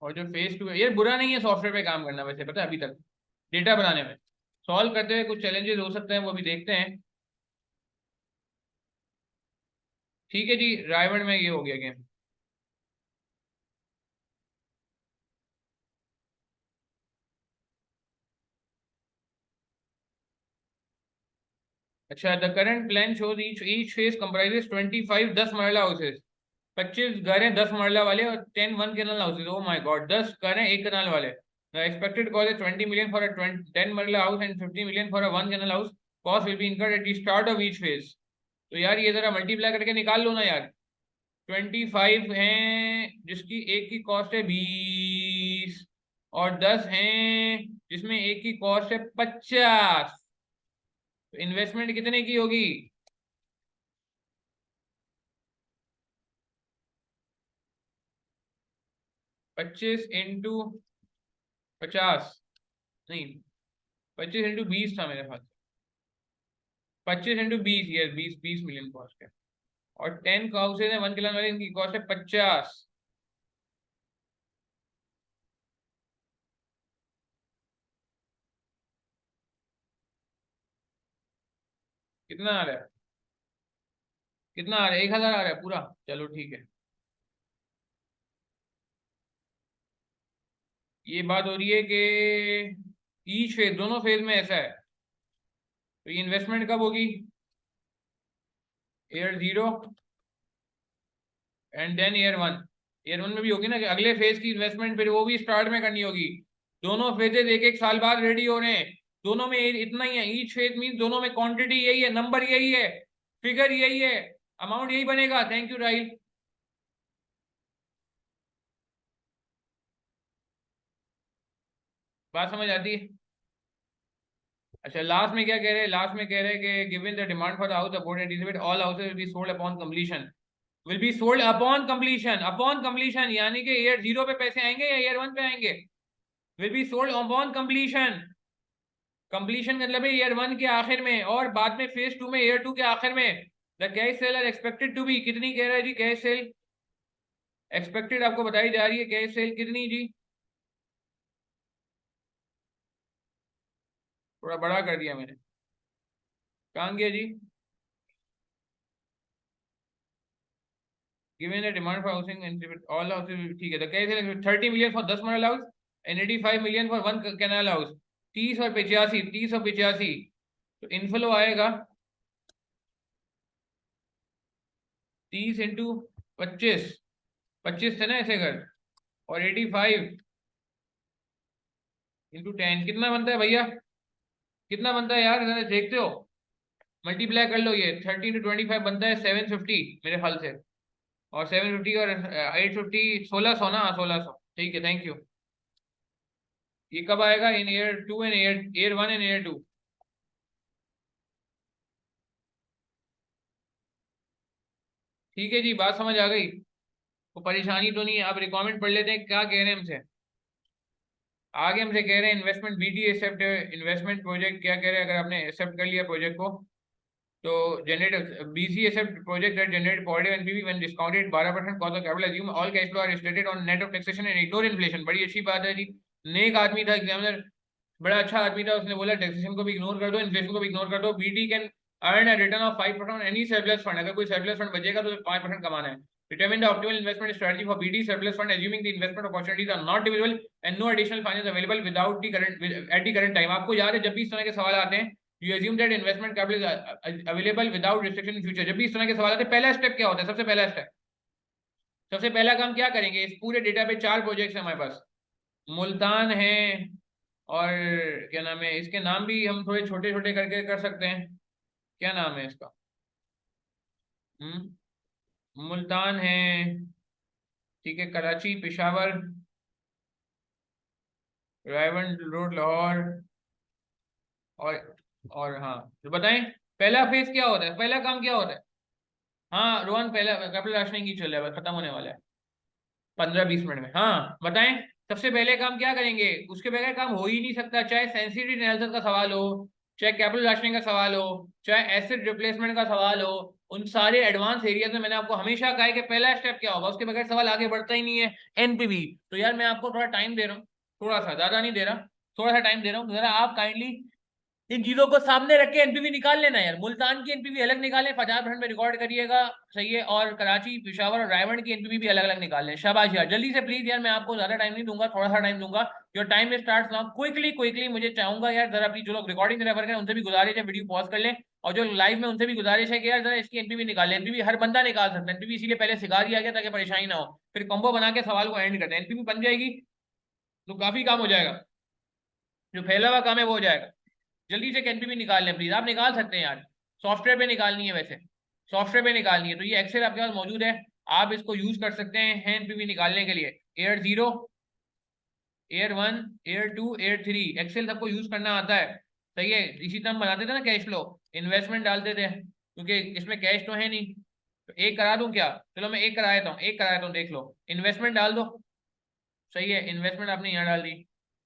और जो फेज 2 है, ये बुरा नहीं है सॉफ्टवेयर पे काम करना, वैसे पता है अभी तक डेटा बनाने में सॉल्व करते हुए कुछ चैलेंजेस हो सकते हैं, वो भी देखते हैं। ठीक है जी, रायवंड में ये हो गया गेम। अच्छा, the current plan shows each phase comprises 25 10 मरला हाउसेस। 25 घर हैं 10 मरला वाले और 10 1 kanal houses. Oh my God, 10 घर हैं 1 कैनल वाले। The expected cost is 20 million for a 10 marla house and 50 million for a 1 kanal house. Cost will be incurred at the start of each phase। तो यार ये जरा मल्टीप्लाई करके निकाल लो ना यार। 25 हैं जिसकी एक की कॉस्ट है 20 और 10 हैं जिसमें एक की कॉस्ट है 50। तो इन्वेस्टमेंट कितने की होगी? 25 इंटू 50, नहीं 25 इंटू 20 था मेरे पास। 25 इंटू 20, ये 20 मिलियन कॉस्ट है। और 10 हाउसेज है 1 किलोमीटर वाले, इनकी कॉस्ट है 50। कितना आ रहा है, कितना आ रहा है, 1,000 आ रहा है पूरा, चलो ठीक है। ये बात हो रही है कि ईच फेज, दोनों फेज में ऐसा है, तो ये इन्वेस्टमेंट कब होगी? Year 0 and then year 1। Year 1 में भी होगी ना, कि अगले फेज की इन्वेस्टमेंट फिर वो भी स्टार्ट में करनी होगी। दोनों फेजेस एक एक साल बाद रेडी हो रहे हैं, दोनों में इतना ही है, ईच फेज मीन दोनों में क्वांटिटी यही है, नंबर यही है, फिगर यही है, अमाउंट यही बनेगा। Thank you Rahil. बात समझ आती है? अच्छा लास्ट में क्या कह रहे हैं, लास्ट में कह रहे हैं कि given the demand for the house the board anticipate all houses will be sold upon completion. Will be sold upon completion, upon completion यानी कि ईयर 0 पे पैसे आएंगे या ईयर 1 पे आएंगे? Will be sold upon completion. Completion मतलब है ईयर 1 के आखिर में, और बाद में फेज 2 में ईयर 2 के आखिर में। The cash sale are expected to be, कितनी कह रहा है जी कैश सेल एक्सपेक्टेड, आपको बताई जा रही है कैश सेल कितनी जी? थोड़ा बड़ा कर दिया मैंने, कहाँ गया जी? Given the demand for housing and all houses, ठीक है। The cash sale 30 million for 10 model house and 85 million for 1 kanal house. 30 और 85, 30 और 85, तो इनफ्लो आएगा 30 इंटू 25, 25 थे ना ऐसे घर, और 85 इंटू 10 कितना बनता है भैया? कितना बनता है यार, जरा देखते हो? मल्टीप्लाई कर लो, ये 30 into 25 बनता है 750 मेरे ख्याल से, और 750 और 850, 1600 ना, 1600, ठीक है थैंक यू। ये कब आएगा? In year 2 and year 1 and year 2। ठीक है जी, बात समझ आ गई? तो परेशानी तो नहीं है। अब रिक्वायरमेंट पढ़ लेते हैं, क्या कह रहे हैं हमसे। आगे हमसे कह रहे हैं investment BD accept investment project, क्या कह रहे हैं, अगर आपने एक्सेप्ट कर लिया प्रोजेक्ट को तो generate BC accept project that generate positive NPV when discounted 12% cost of capital assume all cash flow are stated on net of taxation and ignore inflation. बड़ी अच्छी बात है जी, नेक आदमी था एग्जामिनर, बड़ा अच्छा आदमी था, उसने बोला टैक्सेशन को भी इग्नोर कर दो, इन्फ्लेशन को भी इग्नोर कर दो। BT can earn a return of 5% on any surplus fund, अगर कोई सरप्लस फंड बचेगा तो 5% कमाना है। Determine the optimal investment strategy for BD surplus fund, assuming the investment opportunities are not divisible and no additional finance available without the current at the current time. आपको याद है जब भी इस तरह के सवाल आते हैं, you assume that investment capital is available without restriction in future. जब भी इस तरह के सवाल आते हैं, पहला स्टेप क्या होता है? सबसे पहला काम क्या करेंगे? इस पूरे डेटा पे 4 प्रोजेक्ट्स हैं हमारे पास, मुल्तान है, और क्या नाम है इसके, नाम भी हम थोड़े छोटे छोटे करके कर सकते हैं। क्या नाम है इसका? मुल्तान है, ठीक है, कराची, पेशावर, रायवन रोड, लाहौर, और हाँ, तो बताएं पहला फेज क्या होता है, पहला काम क्या होता है? हाँ रोहन, पहला कैपिटल राशनिंग की चल रहा है, बस खत्म होने वाला है 15-20 मिनट में। हाँ बताएं, सबसे पहले काम क्या करेंगे? उसके बगैर काम हो ही नहीं सकता, चाहे सेंसिटिव एनालिसिस का सवाल हो, चाहे कैपिटल राशनिंग का सवाल हो, चाहे एसिड रिप्लेसमेंट का सवाल हो, उन सारे एडवांस एरियाज में मैंने आपको हमेशा कहा है कि पहला स्टेप क्या होगा, उसके बगैर सवाल आगे बढ़ता ही नहीं है। एनपीवी। तो यार मैं आपको थोड़ा टाइम दे रहा हूँ, थोड़ा सा, ज्यादा नहीं दे रहा, थोड़ा सा टाइम दे रहा हूँ, जरा आप काइंडली इन चीजों को सामने रख के एनपीवी निकाल लेना यार। मुल्तान की एनपीवी अलग निकालें, 50% में रिकॉर्ड करिएगा, सही है, और कराची, पेशावर और रायवन की एनपीवी भी अलग अलग निकाल लें। शाबाश यार, जल्दी से प्लीज यार, मैं आपको ज्यादा टाइम नहीं दूंगा, थोड़ा सा टाइम दूंगा। Your time starts now, quickly quickly. मुझे चाहूंगा यार जरा प्लीज, जो लोग रिकॉर्डिंग रेफर करें उनसे भी गुजारिश है वीडियो पॉज कर लें, और जो लाइव में उनसे भी गुजारिश है कि यार जरा इसकी एनपीवी निकालें। एनपीवी हर बंदा निकाल सकता है, एनपीवी इसीलिए पहले सिखा दिया गया ताकि परेशानी ना हो, फिर कॉम्बो बना के सवाल को एंड करते हैं। एनपीवी बन जाएगी तो काफी काम हो जाएगा, जो फैला हुआ काम है वो हो जाएगा। जल्दी से एनपीवी निकाल लें प्लीज, आप निकाल सकते हैं यार, सॉफ्टवेयर पे निकालनी है, वैसे सॉफ्टवेयर पे निकालनी है तो ये एक्सेल आपके पास मौजूद है, आप इसको यूज कर सकते हैं एनपीवी निकालने के लिए। Year 0, year 1, year 2, year 3, Excel सबको यूज करना आता है, सही है। इसी तरह हम बनाते थे ना कैश फ्लो, इन्वेस्टमेंट डालते थे, क्योंकि इसमें कैश तो है नहीं, तो एक करा दूं क्या? चलो मैं एक करा देता हूँ, एक करा देता हूँ, देख लो, इन्वेस्टमेंट डाल दो, सही है, इन्वेस्टमेंट आपने यहाँ डाल दी,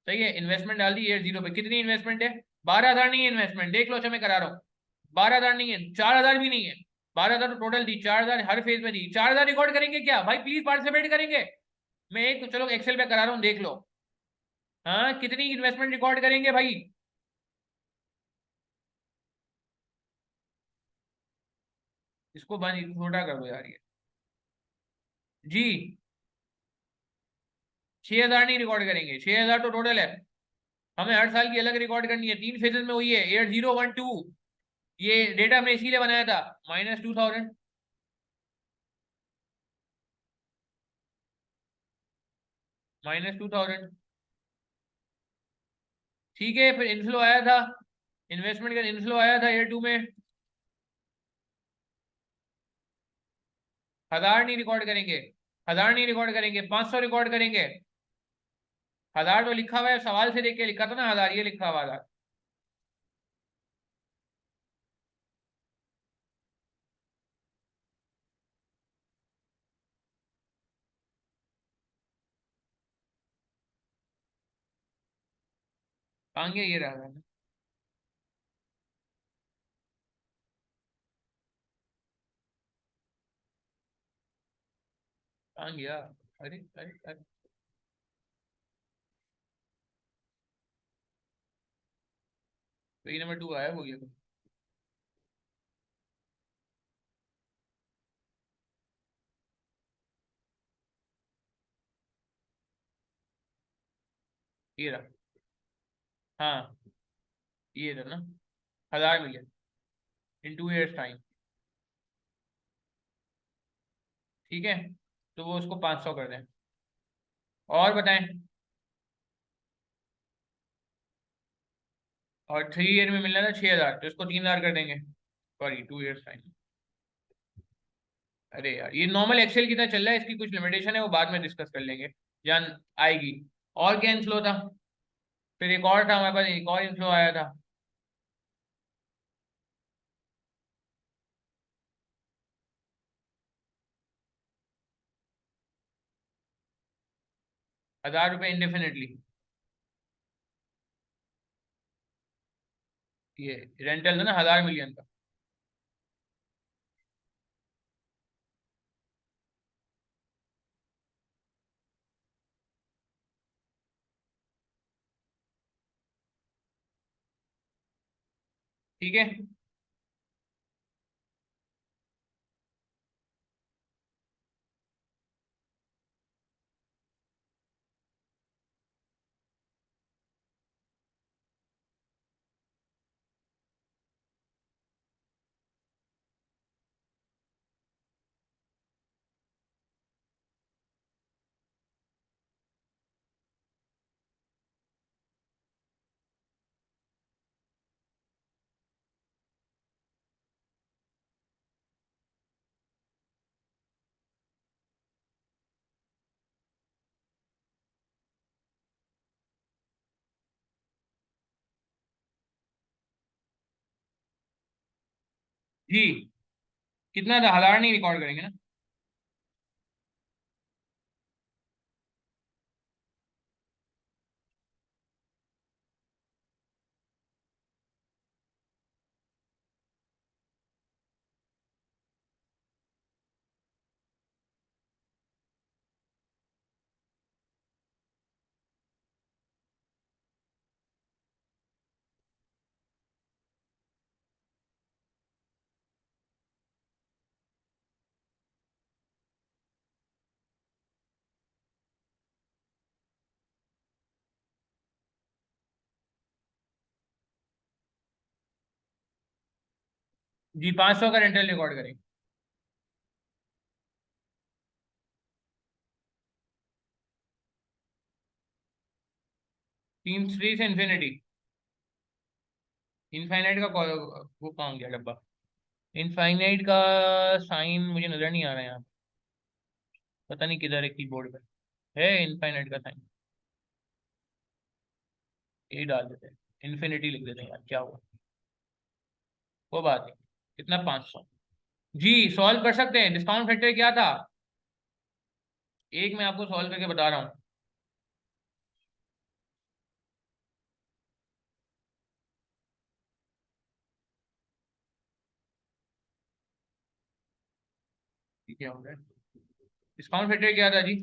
सही है, इन्वेस्टमेंट डाल दी एयर 0 पे। कितनी इन्वेस्टमेंट है? 12,000 नहीं है इन्वेस्टमेंट, देख लो, अच्छा मैं करा रहा हूँ, 12,000 नहीं है, 4,000 भी नहीं है, 12,000 तो टोटल दी, 4,000 हर फेज में दी। 4,000 रिकॉर्ड करेंगे क्या भाई? प्लीज पार्टिसिपेट करेंगे। मैं एक, चलो एक्सेल पे करा रहा हूँ, देख लो। हाँ, कितनी इन्वेस्टमेंट रिकॉर्ड करेंगे भाई? इसको बंद, छोटा कर दो यार ये। जी, 6,000 नहीं रिकॉर्ड करेंगे, 6,000 तो टोटल है, हमें हर साल की अलग रिकॉर्ड करनी है, 3 फेजेस में हुई है। एयर 0, 1, 2, ये डेटा हमने इसीलिए बनाया था, -2,000, -2,000, ठीक है। फिर इनफ्लो आया था, इन्वेस्टमेंट का इनफ्लो आया था एयर 2 में, 1,000 नहीं रिकॉर्ड करेंगे, 1,000 नहीं रिकॉर्ड करेंगे, 500 रिकॉर्ड करेंगे। 1,000 तो लिखा हुआ है, सवाल से देख के लिखा था ना 1,000, ये लिखा हुआ 1,000। कहाँ गया ये? रहा कहाँ गया? अरे अरे अरे, पेज नंबर 2 आया, हो गया तो। ये रहा, हाँ ये था ना, 1,000 मिलियन इन 2 years टाइम, ठीक है, तो वो उसको 500 कर दें। और बताएं, और 3 year में मिलना था 6,000, तो इसको 3,000 कर देंगे, सॉरी 2 years टाइम। अरे यार ये नॉर्मल एक्सेल की तरह चल रहा है, इसकी कुछ लिमिटेशन है, वो बाद में डिस्कस कर लेंगे, जान आएगी। और क्या इनफ्लो था? फिर एक और था हमारे पास, एक और इनफ्लो आया था, 1,000 रुपये इंडेफिनेटली, ये रेंटल था ना 1,000 मिलियन का, ठीक है। जी कितना था, 1000 नहीं रिकॉर्ड करेंगे ना। जी 500 का रेंटल रिकॉर्ड करेंगे। 3 से इन्फिनिटी। इनफाइनाइट का वो कहाँ गया डब्बा। इनफाइनाइट का साइन मुझे नजर नहीं आ रहा है यहाँ। पता नहीं किधर है कीबोर्ड पे। है इनफाइनाइट का साइन। यही डाल देते हैं। इन्फिनिटी लिख देते हैं यार, क्या हुआ। वो बात नहीं। कितना, 500। जी सॉल्व कर सकते हैं। डिस्काउंट फैक्टर क्या था, एक मैं आपको सॉल्व करके बता रहा हूँ। ठीक है, हो गया। डिस्काउंट फैक्टर क्या था जी।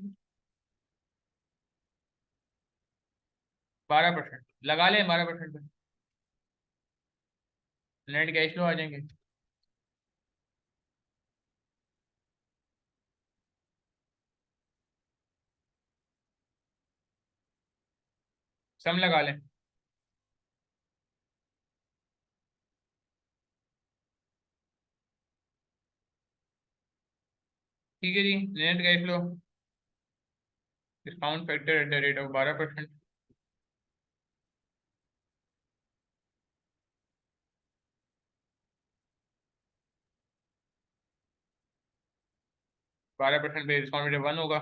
12%। लगा लें 12% पे। नेट कैश फ्लो आ जाएंगे। सम लगा लें। ठीक है जी, net cash flow discount factor at the rate of 12%। 12% पे डिस्काउंट फैक्टर 1 होगा।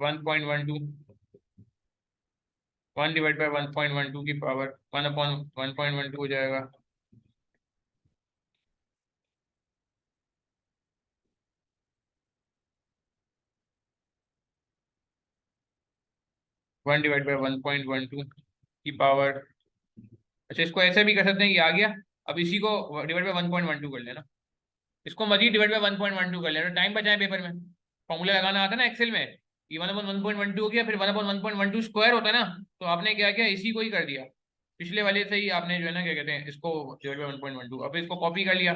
1.12। 1/1.12 की पावर 1/1.12 हो जाएगा। 1/1.12 की पावर। अच्छा इसको ऐसे भी कर सकते हैं, ये आ गया। अब इसी को डिवाइड बाई 1.12 कर लेना। इसको मजीद डिवाइड बाई 1.12 कर लेना, टाइम बचाए पेपर में। फॉर्मूला लगाना आता है ना एक्सेल में, कि 1/1.12 हो गया, फिर 1/1.12 स्क्वायर होता है ना। तो आपने क्या किया, इसी को ही कर दिया। पिछले वाले से ही आपने जो है ना, क्या कहते हैं, इसको डिवाइड बाई 1.12, अब इसको कॉपी कर लिया,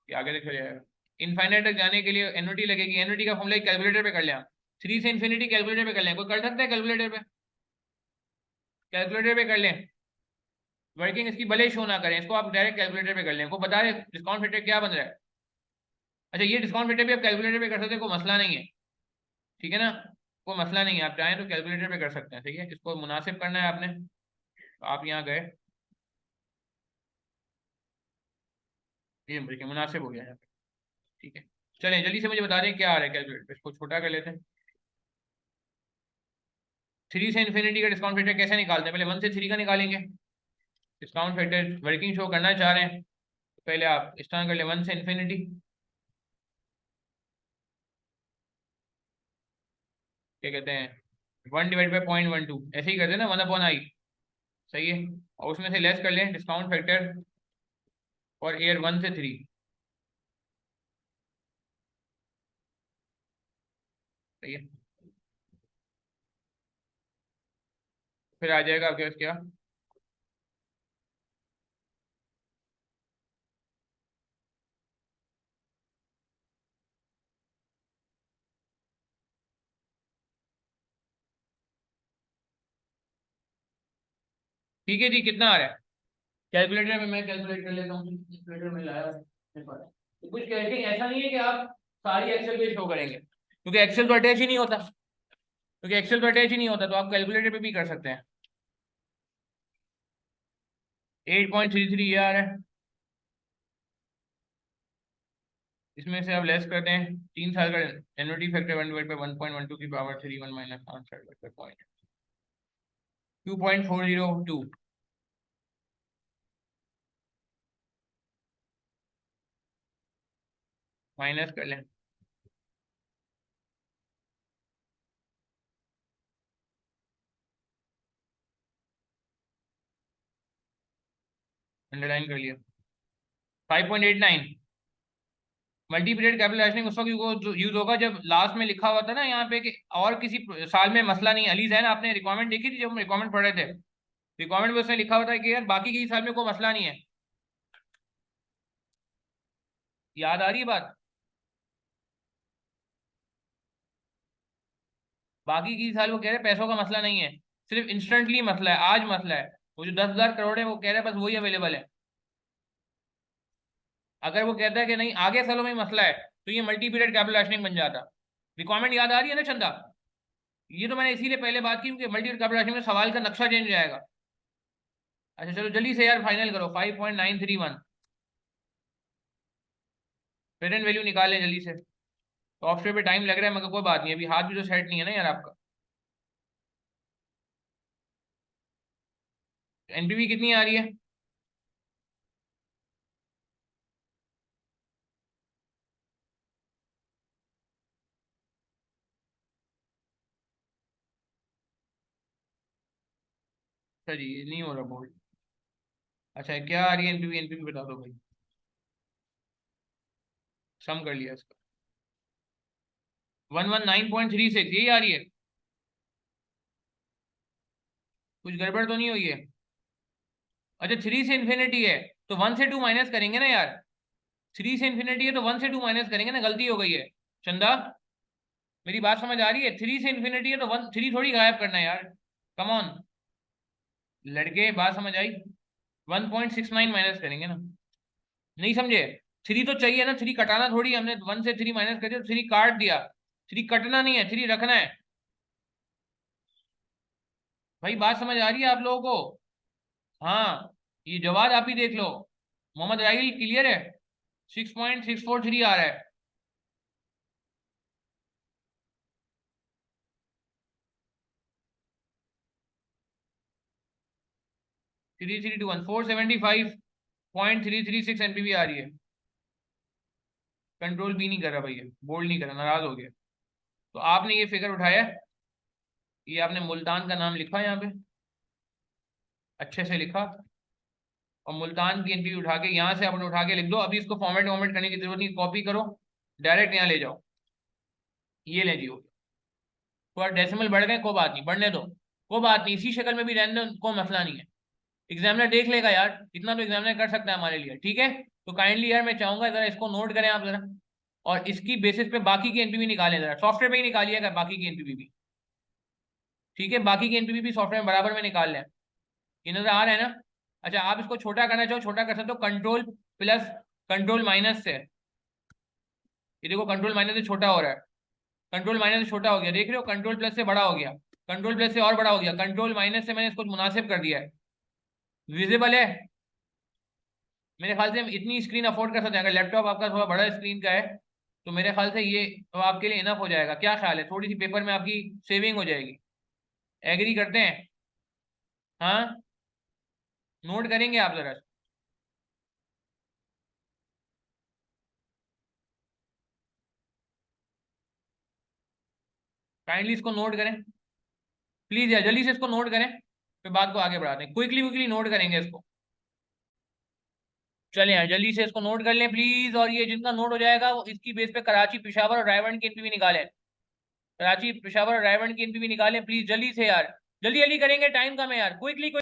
ये आगे देखा जाएगा। इनफाइनाइट तक जाने के लिए एनओटी लगेगी। एनओटी का फॉर्मूला कैलकुलेटर पे कर लें आप। 3 से इन्फिनिटी कैलकुलेटर पे कर लें, कोई कर सकता है कैलकुलेटर पे। कैलकुलेटर पे कर लें। वर्किंग इसकी भले शो ना करें, इसको आप डायरेक्ट कैलकुलेटर पे कर लें। को बता दें डिस्काउंट फैक्टर क्या बन रहा है। अच्छा ये डिस्काउंट फैक्टर भी आप कैलकुलेटर पे कर सकते हैं, कोई मसला नहीं है। ठीक है ना, कोई मसला नहीं है, आप चाहें तो कैलकुलेटर पे कर सकते हैं। ठीक है, इसको मुनासिब करना है आपने। तो आप यहाँ गए, ये देखिए मुनासिब हो गया यहाँ पे। ठीक है, चलें जल्दी से मुझे बता दें क्या आ रहा है कैलकुलेटर पे। इसको छोटा कर लेते हैं। 3 से इन्फिनिटी का डिस्काउंट फैक्टर कैसे निकालते हैं, पहले 1 से 3 का निकालेंगे। डिस्काउंट फैक्टर वर्किंग शो करना चाह रहे हैं, तो पहले आप स्टार्ट कर ले 1 से इन्फिनिटी। क्या कहते हैं, 1/0.12 ऐसे ही करते हैं ना, 1/i। सही है, और उसमें से लेस कर लें डिस्काउंट फैक्टर और ईयर 1 से 3। सही है, फिर आ जाएगा आपके पास क्या। ठीक है जी, कितना आ रहा है। कैलकुलेटर में मैं कैलकुलेट कर लेता हूँ, कैलकुलेटर में लाया है मेरे पास। तो कुछ कहते ऐसा नहीं है कि आप सारी एक्सेल पे शो करेंगे, क्योंकि एक्सेल तो अटैच ही नहीं होता। क्योंकि एक्सेल तो अटैच ही नहीं होता, तो आप कैलकुलेटर पे भी कर सकते हैं। 8.33 ये आ रहा है। इसमें से आप लेस करते हैं 3 साल का एनुअलिटी फैक्टर 1/1.12 की पावर 3 1 माइनस 5 पॉइंट 2.402। माइनस कर लें। अंडरलाइन कर लिया। 5.89। मल्टी पीरियड कैपिटल राशनिंग उस वक्त यूज होगा जब लास्ट में लिखा हुआ था ना यहाँ पे कि और किसी साल में मसला नहीं है। अली जैन, आपने रिक्वायरमेंट देखी थी जब हम रिक्वायरमेंट पढ़ रहे थे? रिक्वायरमेंट में उसने लिखा होता है कि यार बाकी किसी साल में कोई मसला नहीं है। याद आ रही है बात? बाकी किसी साल वो कह रहे हैं पैसों का मसला नहीं है, सिर्फ इंस्टेंटली मसला है, आज मसला है। वो जो 10,000 करोड़ है वो कह रहे हैं बस वही अवेलेबल है। अगर वो कहता है कि नहीं आगे सालों में ही मसला है तो ये मल्टी पीरियड कैपिटल राशनिंग बन जाता। रिक्वायरमेंट याद आ रही है ना चंदा? ये तो मैंने इसीलिए पहले बात की क्योंकि मल्टी पीरियड कैपिटल राशनिंग में सवाल का नक्शा चेंज हो जाएगा। अच्छा चलो जल्दी से यार फाइनल करो। 5.931 प्रेजेंट वैल्यू निकालें जल्दी से। सॉफ्टवेयर पे टाइम लग रहा है मगर कोई बात नहीं, अभी हाथ भी तो सेट नहीं है ना यार आपका। एनपीवी कितनी आ रही है? अच्छा जी, ये नहीं हो रहा बोल्ड। अच्छा क्या आ रही है एनपीवी? एनपीवी बता दो भाई। सम कर लिया इसका। 119.36 यही आ रही है? कुछ गड़बड़ तो नहीं हुई है? अच्छा 3 से इन्फिनिटी है तो 1 से 2 माइनस करेंगे ना यार। 3 से इन्फिनिटी है तो 1 से 2 माइनस करेंगे ना, गलती हो गई है। चंदा, मेरी बात समझ आ रही है? 3 से इन्फिनिटी है तो 1 3 थोड़ी गायब करना है यार। कम ऑन लड़के, बात समझ आई? 1.69 माइनस करेंगे ना। नहीं समझे? 3 तो चाहिए ना, 3 कटाना थोड़ी, हमने 1 से 3 माइनस कर दिया तो 3 काट दिया। 3 कटना नहीं है, 3 रखना है। भाई बात समझ आ रही है आप लोगों को? हाँ, ये जवाब आप ही देख लो। मोहम्मद राहिल क्लियर है? 6.643 आ रहा है। 3321 475.336 एनपीवी आ रही है। कंट्रोल भी नहीं कर रहा भैया, बोल्ड नहीं कर रहा, नाराज हो गया। तो आपने ये फिगर उठाया, ये आपने मुल्तान का नाम लिखा यहाँ पे, अच्छे से लिखा, और मुल्तान की एनपीवी उठा के यहाँ से आपने उठा के लिख दो। अभी इसको फॉर्मेट वॉर्मेट करने की जरूरत नहीं, कॉपी करो, डायरेक्ट यहाँ ले जाओ। ये ले जियो। थोड़ा डेसिमल बढ़ गए, कोई बात नहीं, बढ़ने दो, कोई बात नहीं, इसी शक्ल में भी रहने दो, कोई मसला नहीं है। एग्जामिनर देख लेगा यार, इतना तो एग्जामिनर कर सकता है हमारे लिए, ठीक है? तो काइंडली यार मैं चाहूंगा जरा इसको नोट करें आप जरा, और इसकी बेसिस पे बाकी की एनपीवी निकालें, जरा सॉफ्टवेयर पे ही निकालिएगा बाकी की एनपीवी भी। ठीक है, बाकी की एनपीवी भी सॉफ्टवेयर में बराबर में निकाल लें। ये नजर आ रहा है ना? अच्छा आप इसको छोटा करना चाहो छोटा कर सकते हो, कंट्रोल प्लस कंट्रोल माइनस से। ये देखो कंट्रोल माइनस से छोटा हो रहा है, कंट्रोल माइनस से छोटा हो गया, देख रहे हो? कंट्रोल प्लस से बड़ा हो गया, कंट्रोल प्लस से और बड़ा हो गया, कंट्रोल माइनस से मैंने इसको मुनासिब कर दिया है। विजिबल है? मेरे ख्याल से हम इतनी स्क्रीन अफोर्ड कर सकते हैं, अगर लैपटॉप आपका थोड़ा बड़ा स्क्रीन का है तो मेरे ख्याल से ये तो आपके लिए इनफ हो जाएगा। क्या ख्याल है? थोड़ी सी पेपर में आपकी सेविंग हो जाएगी। एग्री करते हैं? हाँ, नोट करेंगे आप जरा? काइंडली इसको नोट करें प्लीज यार, जल्दी से इसको नोट करें, फिर बात को आगे बढ़ाते हैं, क्विकली क्विकली नोट करेंगे इसको। चलें यार जल्दी से इसको नोट कर लें प्लीज, और ये जिनका नोट हो जाएगा वो इसकी बेस पे कराची, पेशावर और रायवंड की एनपीवी निकालें। कराची, पेशावर और रायवंड की एनपीवी निकालें प्लीज जल्दी से यार, जल्दी जल्दी करेंगे, टाइम कम है यार, क्विकली।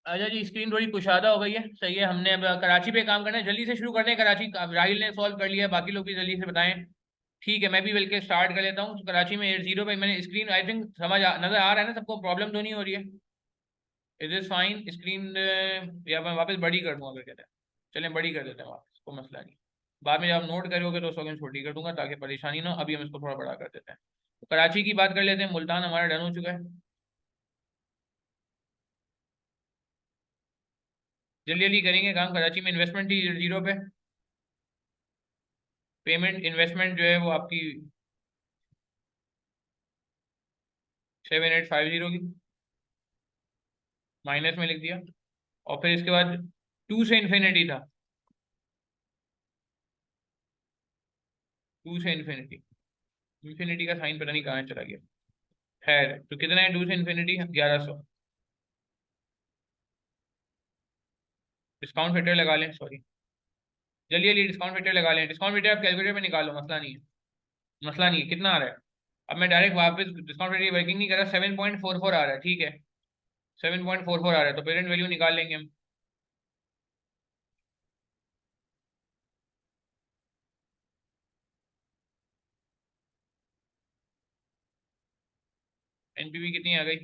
अच्छा जी, स्क्रीन थोड़ी कुशादा हो गई है, सही है। हमने अब कराची पे काम करना है, जल्दी से शुरू करते हैं। कराची राहिल ने सॉल्व कर लिया, बाकी लोग भी जल्दी से बताएं। ठीक है, मैं भी बल्कि स्टार्ट कर लेता हूँ। तो कराची में 8-0 पे मैंने स्क्रीन, आई थिंक नजर आ रहा है ना सबको, प्रॉब्लम तो नहीं हो रही है? It is fine screen. या मैं वापस बड़ी कर दूंगा, अगर कहते हैं चलें बड़ी कर देते हैं वापस, कोई मसला नहीं। बाद में जब आप नोट करोगे तो उस वक्त मैं छोटी कर दूंगा ताकि परेशानी ना हो। अभी हम इसको थोड़ा बड़ा कर देते हैं। तो कराची की बात कर लेते हैं। मुल्तान हमारा डन हो चुका है। जल्दी जल्दी करेंगे काम। कराची में इन्वेस्टमेंट थी 0 पे। पेमेंट इन्वेस्टमेंट जो है वो आपकी 7850 की, माइनस में लिख दिया। और फिर इसके बाद 2 से इन्फिनिटी था। 2 से इन्फिनिटी, इन्फिनिटी का साइन पता नहीं कहाँ चला गया। खैर, तो कितना है 2 से इन्फिनिटी? 1100। डिस्काउंट फैक्टर लगा लें, सॉरी, जल्दी जल्दी डिस्काउंट फैक्टर लगा लें। डिस्काउंट फैक्टर आप कैलकुलेटर में निकालो, मसला नहीं है। मसला नहीं है, कितना आ रहा है? अब मैं डायरेक्ट वापस डिस्काउंट फैक्टर वर्किंग नहीं कर रहा। 7.44 आ रहा है, ठीक है। 7.44 आ रहा है, तो पेरेंट वैल्यू निकाल लेंगे हम। एनपीवी कितनी आ गई?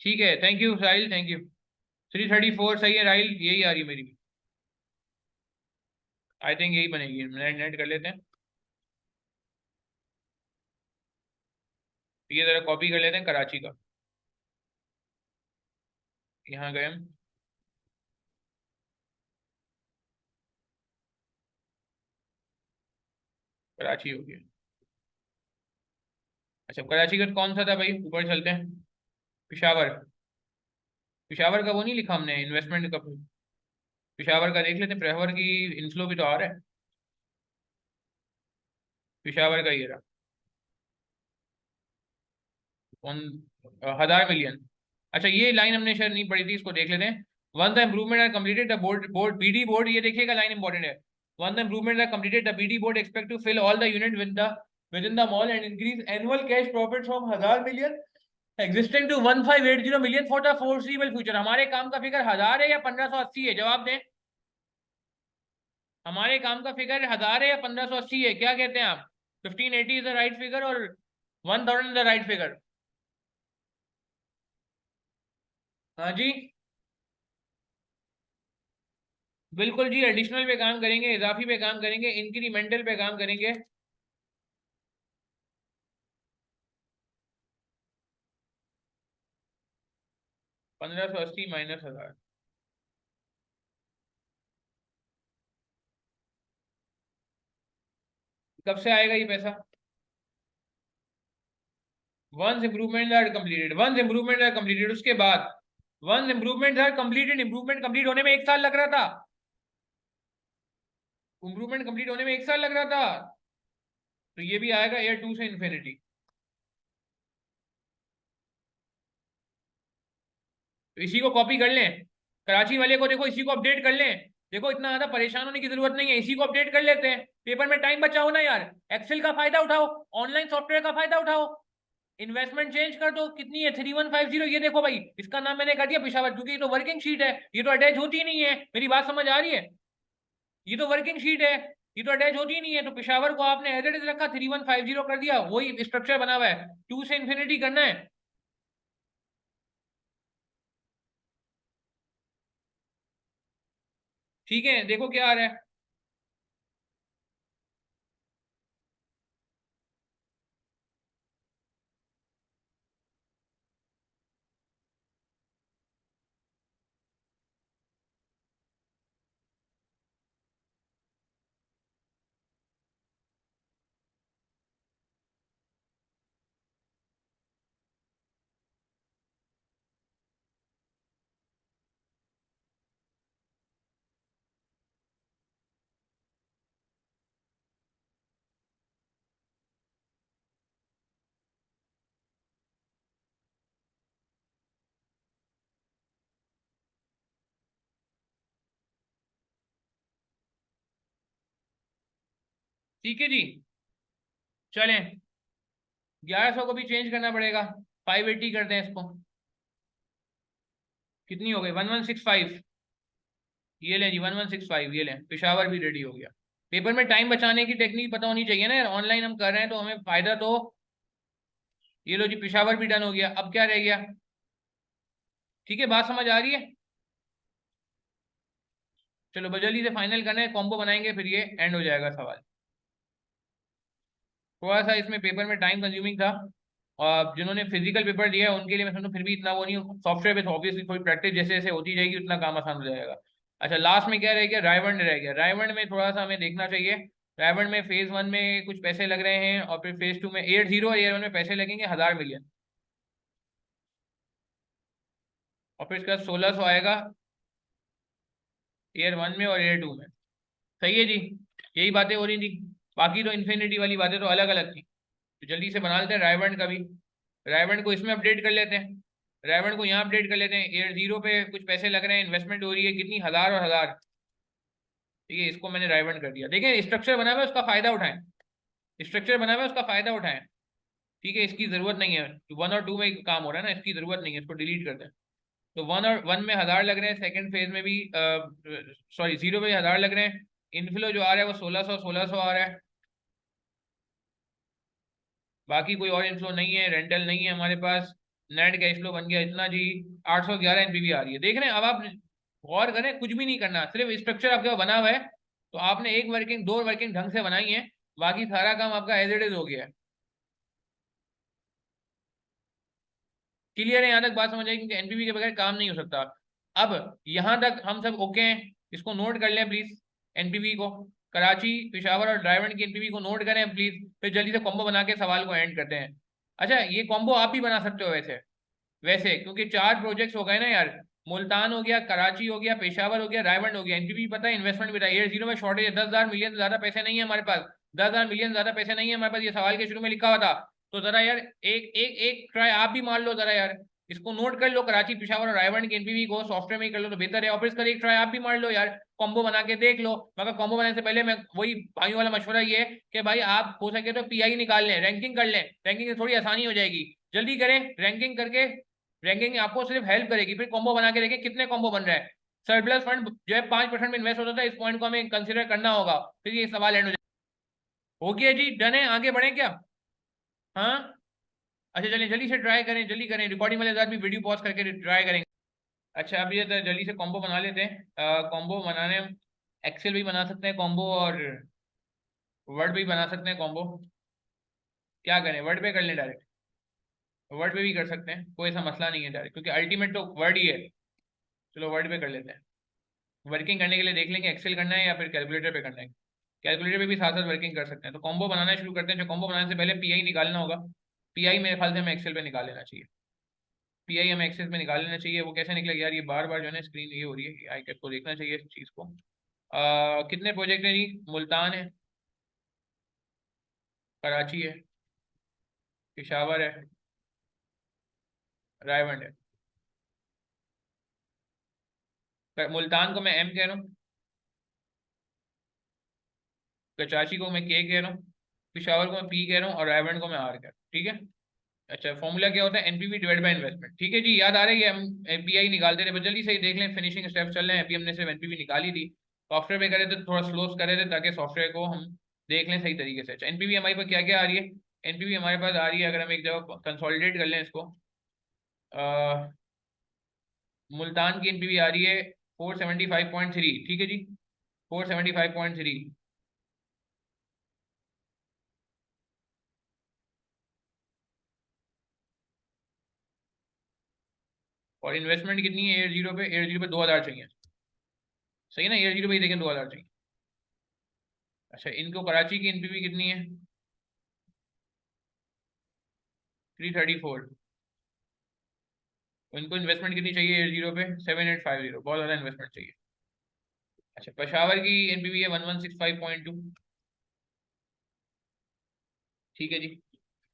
ठीक है, thank you Sahil, thank you. 334 सही है राहिल, यही आ रही है मेरी भी। आई थिंक यही बनेगी, नेट नेट कर लेते हैं। ये जरा कॉपी कर लेते हैं कराची का। यहाँ गए हम। कराची हो गया। अच्छा, कराची का कौन सा था भाई? ऊपर चलते हैं। पिशावर। पिशावर का वो नहीं लिखा हमने, इन्वेस्टमेंट का। पिशावर का देख लेते हैं। पिशावर की इनफ्लो भी तो आ रहा है। पिशावर का ये रहा। कौन? 1000 मिलियन। अच्छा, ये लाइन हमने शायद नहीं पढ़ी थी, इसको देख लेते हैं। When the improvement are completed the board BD board, ये देखिएगा लाइन इंपॉर्टेंट है। When the improvement are completed the BD board expect to fill all the unit within the mall and increase annual cash profit from 1000 million existing to 1580 million for the foreseeable future. हमारे काम का figure 1000 है या 1580 है? जवाब दें। हमारे काम का फिगर 1000 है या 1580 है? क्या कहते हैं आप? 1580 इज द राइट फिगर और 1000 द राइट फिगर? हाँ जी, बिल्कुल जी। एडिशनल पे काम करेंगे, इजाफी पे काम करेंगे, इंक्रीमेंटल पे काम करेंगे। 1580 माइनस 1000। कब से आएगा ये पैसा? Once improvement are completed, once improvement are completed, उसके बाद once improvement are completed. Improvement complete होने में 1 साल लग रहा था। इम्प्रूवमेंट कंप्लीट होने में 1 साल लग रहा था। तो ये भी आएगा एयर 2 से इन्फिनिटी। तो इसी को कॉपी कर लें। कराची वाले को देखो, इसी को अपडेट कर लें। देखो, इतना ज्यादा परेशान होने की जरूरत नहीं है, इसी को अपडेट कर लेते हैं। पेपर में टाइम बचाओ ना यार। एक्सेल का फायदा उठाओ, ऑनलाइन सॉफ्टवेयर का फायदा उठाओ। इन्वेस्टमेंट चेंज कर दो। कितनी है? 3150। ये देखो भाई, इसका नाम मैंने कर दिया पिशावर, क्योंकि ये तो वर्किंग शीट है, ये तो अटैच होती नहीं है। मेरी बात समझ आ रही है? ये तो वर्किंग शीट है, ये तो अटैच होती नहीं है। तो पिशावर को आपने एज इट इज रखा, 3150 कर दिया, वही स्ट्रक्चर बना हुआ है। 2 से इन्फिनिटी करना है। ठीक है, देखो क्या आ रहा है। ठीक है जी, चलें। 1100 को भी चेंज करना पड़ेगा, 580 करते हैं इसको। कितनी हो गई? 1165। ये लें जी 1165, ये लें, पेशावर भी रेडी हो गया। पेपर में टाइम बचाने की टेक्निक पता होनी चाहिए ना यार, ऑनलाइन हम कर रहे हैं तो हमें फायदा तो। ये लो जी पेशावर भी डन हो गया, अब क्या रह गया? ठीक है, बात समझ आ रही है? चलो जल्दी से फाइनल करना है, कॉम्बो बनाएंगे फिर ये एंड हो जाएगा सवाल। थोड़ा सा इसमें पेपर में टाइम कंज्यूमिंग था, और जिन्होंने फिजिकल पेपर दिया है उनके लिए मैं समझूं फिर भी इतना वो नहीं, सॉफ्टवेयर पे तो ऑब्वियसली थोड़ी प्रैक्टिस जैसे जैसे होती जाएगी उतना काम आसान हो जाएगा। अच्छा लास्ट में क्या रह गया? रायवंड रह गया। रायवंड में थोड़ा सा हमें देखना चाहिए। रायवंड में फेज 1 में कुछ पैसे लग रहे हैं, और फिर फेज 2 में 80 और ईयर 1 में पैसे लगेंगे 1000 मिलियन, और फिर इसका 1600 आएगा ईयर 1 में और ईयर 2 में। सही है जी, यही बातें हो रही थी। बाकी तो इन्फिनिटी वाली बातें तो अलग अलग थी। तो जल्दी से बना लेते हैं रायवंड का भी। रायवंड को इसमें अपडेट कर लेते हैं, रायवंड को यहाँ अपडेट कर लेते हैं। ईयर 0 पे कुछ पैसे लग रहे हैं, इन्वेस्टमेंट हो रही है कितनी? 1000 और 1000। ठीक है, इसको मैंने रायवंड कर दिया। देखें स्ट्रक्चर बना हुआ है, उसका फायदा उठाएं। स्ट्रक्चर बना हुआ है, उसका फायदा उठाएं। ठीक है, इसकी जरूरत नहीं है, 1 और 2 में काम हो रहा है ना, इसकी जरूरत नहीं है, इसको डिलीट कर दें। तो 1 में 1000 लग रहे हैं, सेकंड फेज में भी सॉरी 0 पे 1000 लग रहे हैं। इनफ्लो जो आ रहा है वो 1600 आ रहा है। बाकी कोई और इनफ्लो नहीं है, रेंटल नहीं है हमारे पास। नेट कैश फ्लो बन गया इतना जी। 811 एनपीवी आ रही है, देख रहे हैं? अब आप गौर करें, कुछ भी नहीं करना, सिर्फ स्ट्रक्चर आपके पास बना हुआ है। तो आपने एक वर्किंग, दो वर्किंग ढंग से बनाई है, बाकी सारा काम आपका एज इट इज हो गया है। क्लियर है? यहाँ तक बात समझ आई? क्योंकि एनपीवी के बगैर काम नहीं हो सकता। अब यहाँ तक हम सब ओके हैं, इसको नोट कर लें प्लीज। एनपीवी को, कराची, पेशावर और ड्राइवर की एनपीवी को नोट करें प्लीज, फिर जल्दी से कॉम्बो बना के सवाल को एंड करते हैं। अच्छा ये कॉम्बो आप भी बना सकते हो वैसे, वैसे क्योंकि 4 प्रोजेक्ट्स हो गए ना यार। मुल्तान हो गया, कराची हो गया, पेशावर हो गया, रायवंड हो गया। एनपीवी पता है, इन्वेस्टमेंट भी था। ईयर 0 में शॉर्टेज है, 10,000 मिलियन से ज्यादा पैसे नहीं है हमारे पास। 10,000 मिलियन से ज्यादा पैसे नहीं है हमारे पास, ये सवाल के शुरू में लिखा हुआ था। तो जरा यार एक एक एक ट्राई आप भी मार लो जरा यार, इसको नोट कर लो। कराची, पेशावर और रायवंड की एनपीवी को सॉफ्टवेयर में ही कर लो तो बेहतर है, और फिर इसका एक ट्राई आप भी मार लो यार, कॉम्बो बना के देख लो। मगर कॉम्बो बनाने से पहले मैं वही भाइयों वाला मशवरा ये है कि भाई आप हो सके तो पीआई निकाल लें, रैंकिंग कर लें, रैंकिंग से थोड़ी आसानी हो जाएगी। जल्दी करें रैंकिंग करके, रैंकिंग आपको सिर्फ हेल्प करेगी। फिर कॉम्बो बना के देखें कितने कॉम्बो बन रहे हैं। सरप्लस फंड जो है 5% में इन्वेस्ट होता था, इस पॉइंट को हमें कंसिडर करना होगा, फिर ये सवाल एंड हो गया जी। डन है, आगे बढ़े क्या? हाँ, अच्छा चलिए जल्दी से ट्राई करें, जल्दी करें, रिकॉर्डिंग वाले साथ भी वीडियो पॉज करके ट्राई करेंगे। अच्छा अभी ये तो जल्दी से कॉम्बो बना लेते हैं। कॉम्बो बनाने हम एक्सेल भी बना सकते हैं कॉम्बो, और वर्ड भी बना सकते हैं कॉम्बो। क्या करें, वर्ड पे कर लें डायरेक्ट? वर्ड पे भी कर सकते हैं, कोई ऐसा मसला नहीं है डायरेक्ट, क्योंकि अल्टीमेट तो वर्ड ही है। चलो वर्ड पे कर लेते हैं। वर्किंग करने के लिए देख लेंगे एक्सेल करना है या फिर कैलकुलेटर पे करना है। कैलकुलेटर पे भी साथ साथ वर्किंग कर सकते हैं। तो कॉम्बो बनाना शुरू करते हैं। जो कॉम्बो बनाने से पहले पीआई निकालना होगा। पीआई मेरे ख्याल से हमें एक्सेल पे निकाल लेना चाहिए। पीआई हमें एक्सेल पे निकाल लेना चाहिए। वो कैसे निकलेगा यार? ये बार बार जो है ना स्क्रीन ये हो रही है, आई कैप को देखना चाहिए इस चीज़ को। कितने प्रोजेक्ट हैं जी? मुल्तान है, कराची है, पेशावर है, रायवंड है। मुल्तान को मैं एम कह रहा हूँ, कराची को मैं के कह रहा हूँ, पेशावर को मैं पी कह रहा हूँ, और रायवंड को मैं आर कह रहा हूँ। ठीक है। अच्छा फॉर्मूला क्या होता है? NPV divide by investment. ठीक है जी, याद आ रही है? हम पीआई निकालते थे, बस जल्दी से ही देख लें, फिनिशिंग स्टेप चल रहे हैं। अभी हमने सिर्फ एनपीवी निकाली थी, सॉफ्टवेयर पे करे थे थोड़ा स्लो करे थे ताकि सॉफ्टवेयर को हम देख लें सही तरीके से। अच्छा एनपीवी हमारे पास क्या क्या आ रही है? एनपीवी हमारे पास आ रही है, अगर हम एक जगह कंसोलिडेट कर लें इसको, मुल्तान की एनपीवी आ रही है 475.3। ठीक है जी, 475.3। और इन्वेस्टमेंट कितनी है एयर जीरो पे? एयर जीरो पे 2000 चाहिए। सही है ना? एयर जीरो पे ही देखें 2000 चाहिए। अच्छा इनको कराची की एनपीवी कितनी है? 334। इनको इन्वेस्टमेंट कितनी चाहिए एयर जीरो पे? 7850, बहुत ज़्यादा इन्वेस्टमेंट चाहिए। अच्छा पेशावर की एनपीवी है 1165.2। ठीक है जी,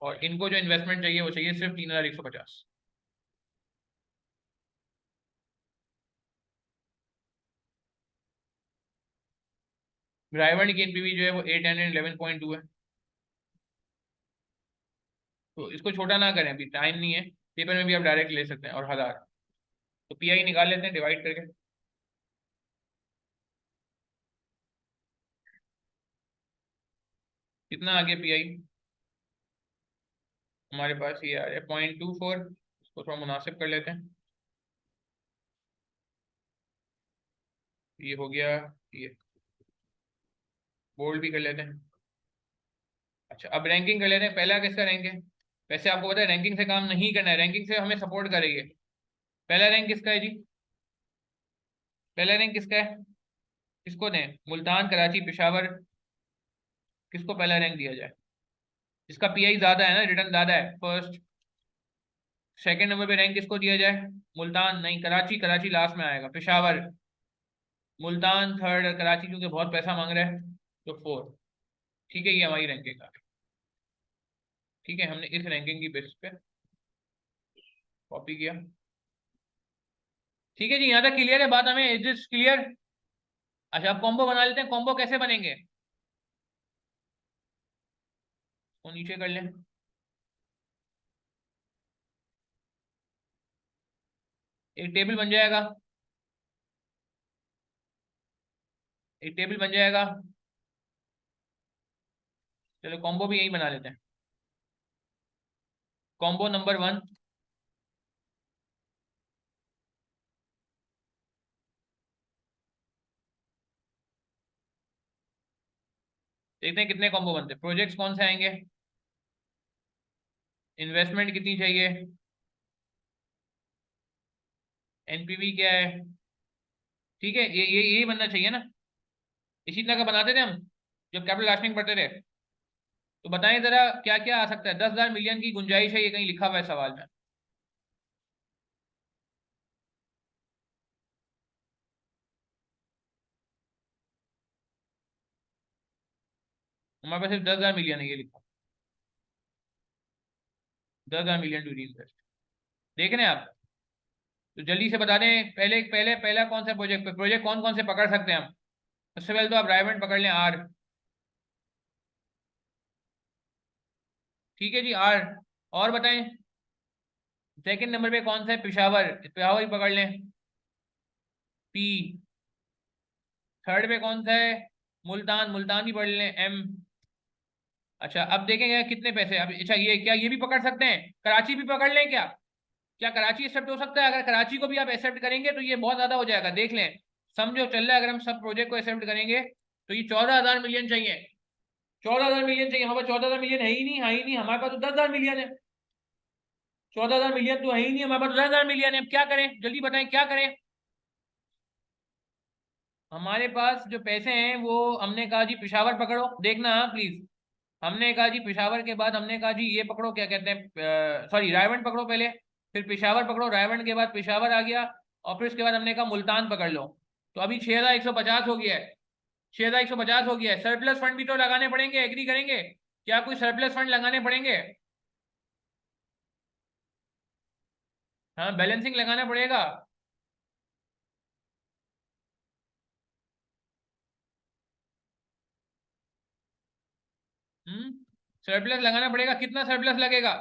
और इनको जो इन्वेस्टमेंट चाहिए वो चाहिए सिर्फ 3150। ड्राइवर की एनपीवी जो है वो 811.2 है। तो इसको छोटा ना करें, अभी टाइम नहीं है, पेपर में भी आप डायरेक्ट ले सकते हैं। और 1000 तो पीआई निकाल लेते हैं डिवाइड करके। कितना आ गया पीआई? हमारे पास ये आ रहा है 0.24। इसको थोड़ा मुनासिब कर लेते हैं। ये हो गया। ये बोल्ड भी कर लेते हैं। अच्छा, अब रैंकिंग कर लेते हैं। पहला किसका रैंक है? वैसे आपको पता है रैंकिंग से काम नहीं करना है, रैंकिंग से हमें सपोर्ट करेंगे। पहला रैंक किसका है जी? पहला रैंक किसका है? किसको दें? मुल्तान, कराची, पेशावर? किसको पहला रैंक दिया जाए? जिसका पीआई ज्यादा है ना, रिटर्न ज्यादा है, फर्स्ट। सेकंड नंबर पे रैंक किसको दिया जाए? मुल्तान नहीं, कराची। कराची लास्ट में आएगा। पेशावर, मुल्तान थर्ड, कराची क्योंकि बहुत पैसा मांग रहा है तो फोर्थ। ठीक है, ये हमारी रैंकिंग है। ठीक है, हमने इस रैंकिंग की बेसिस पे कॉपी किया। ठीक है जी, यहाँ तक क्लियर है बात? हमें इज दिस क्लियर? अच्छा, अब कॉम्बो बना लेते हैं। कॉम्बो कैसे बनेंगे? वो नीचे कर लें। एक टेबल बन जाएगा। एक टेबल बन जाएगा। चलो कॉम्बो भी यही बना लेते हैं। Combo number 1। देखते हैं कितने कॉम्बो बनते हैं। प्रोजेक्ट्स कौन से आएंगे? इन्वेस्टमेंट कितनी चाहिए? एनपीवी क्या है? ठीक है, ये यही बनना चाहिए ना। इसी तरह का बनाते थे हम जब कैपिटल राशनिंग पढ़ते थे। तो बताएं जरा क्या क्या आ सकता है। 10,000 मिलियन की गुंजाइश है, ये कहीं लिखा हुआ है सवाल में। हमारे पास सिर्फ 10,000 मिलियन है, ये लिखो। 10,000 मिलियन टू री इन्वेस्ट। देख रहे हैं आप? तो जल्दी से बता दें। पहले पहले पहला कौन सा प्रोजेक्ट? प्रोजेक्ट कौन कौन से पकड़ सकते हैं हम? सबसे पहले तो आप रायवेंट पकड़ लें, आर। ठीक है जी, आर। और बताएं। सेकंड नंबर पे कौन सा है? पेशावर। पेशावर ही पकड़ लें, पी। थर्ड पे कौन सा है? मुल्तान। मुल्तान भी पढ़ लें, एम। अच्छा, अब देखेंगे कितने पैसे। अब अच्छा, ये क्या ये भी पकड़ सकते हैं? कराची भी पकड़ लें क्या? क्या कराची एक्सेप्ट हो सकता है? अगर कराची को भी आप एक्सेप्ट करेंगे तो ये बहुत ज्यादा हो जाएगा, देख लें। समझो चल रहा है, अगर हम सब प्रोजेक्ट को एक्सेप्ट करेंगे तो ये 14,000 मिलियन चाहिए। 14,000 मिलियन चाहिए। हमारे 14,000 मिलियन है ही नहीं, है ही नहीं। हमारे पास तो 10,000 मिलियन है। 14,000 मिलियन तो है ही नहीं, हमारे पास 10,000 मिलियन है। अब क्या करें, जल्दी बताएं क्या करें। हमारे पास जो पैसे हैं वो, हमने कहा जी पेशावर पकड़ो, देखना हाँ प्लीज। हमने कहा जी पेशावर के बाद हमने कहा जी ये पकड़ो, क्या कहते हैं, सॉरी रायवंड पकड़ो पहले। फिर पेशावर पकड़ो, रायवंड के बाद पेशावर आ गया। और फिर उसके बाद हमने कहा मुल्तान पकड़ लो। तो अभी 6,150 हो गया है। 6,150 हो गया है। सरप्लस फंड भी तो लगाने पड़ेंगे, एग्री करेंगे? क्या कोई सरप्लस फंड लगाने पड़ेंगे? हाँ, बैलेंसिंग लगाना पड़ेगा। हम्म। सरप्लस लगाना पड़ेगा। कितना सरप्लस लगेगा?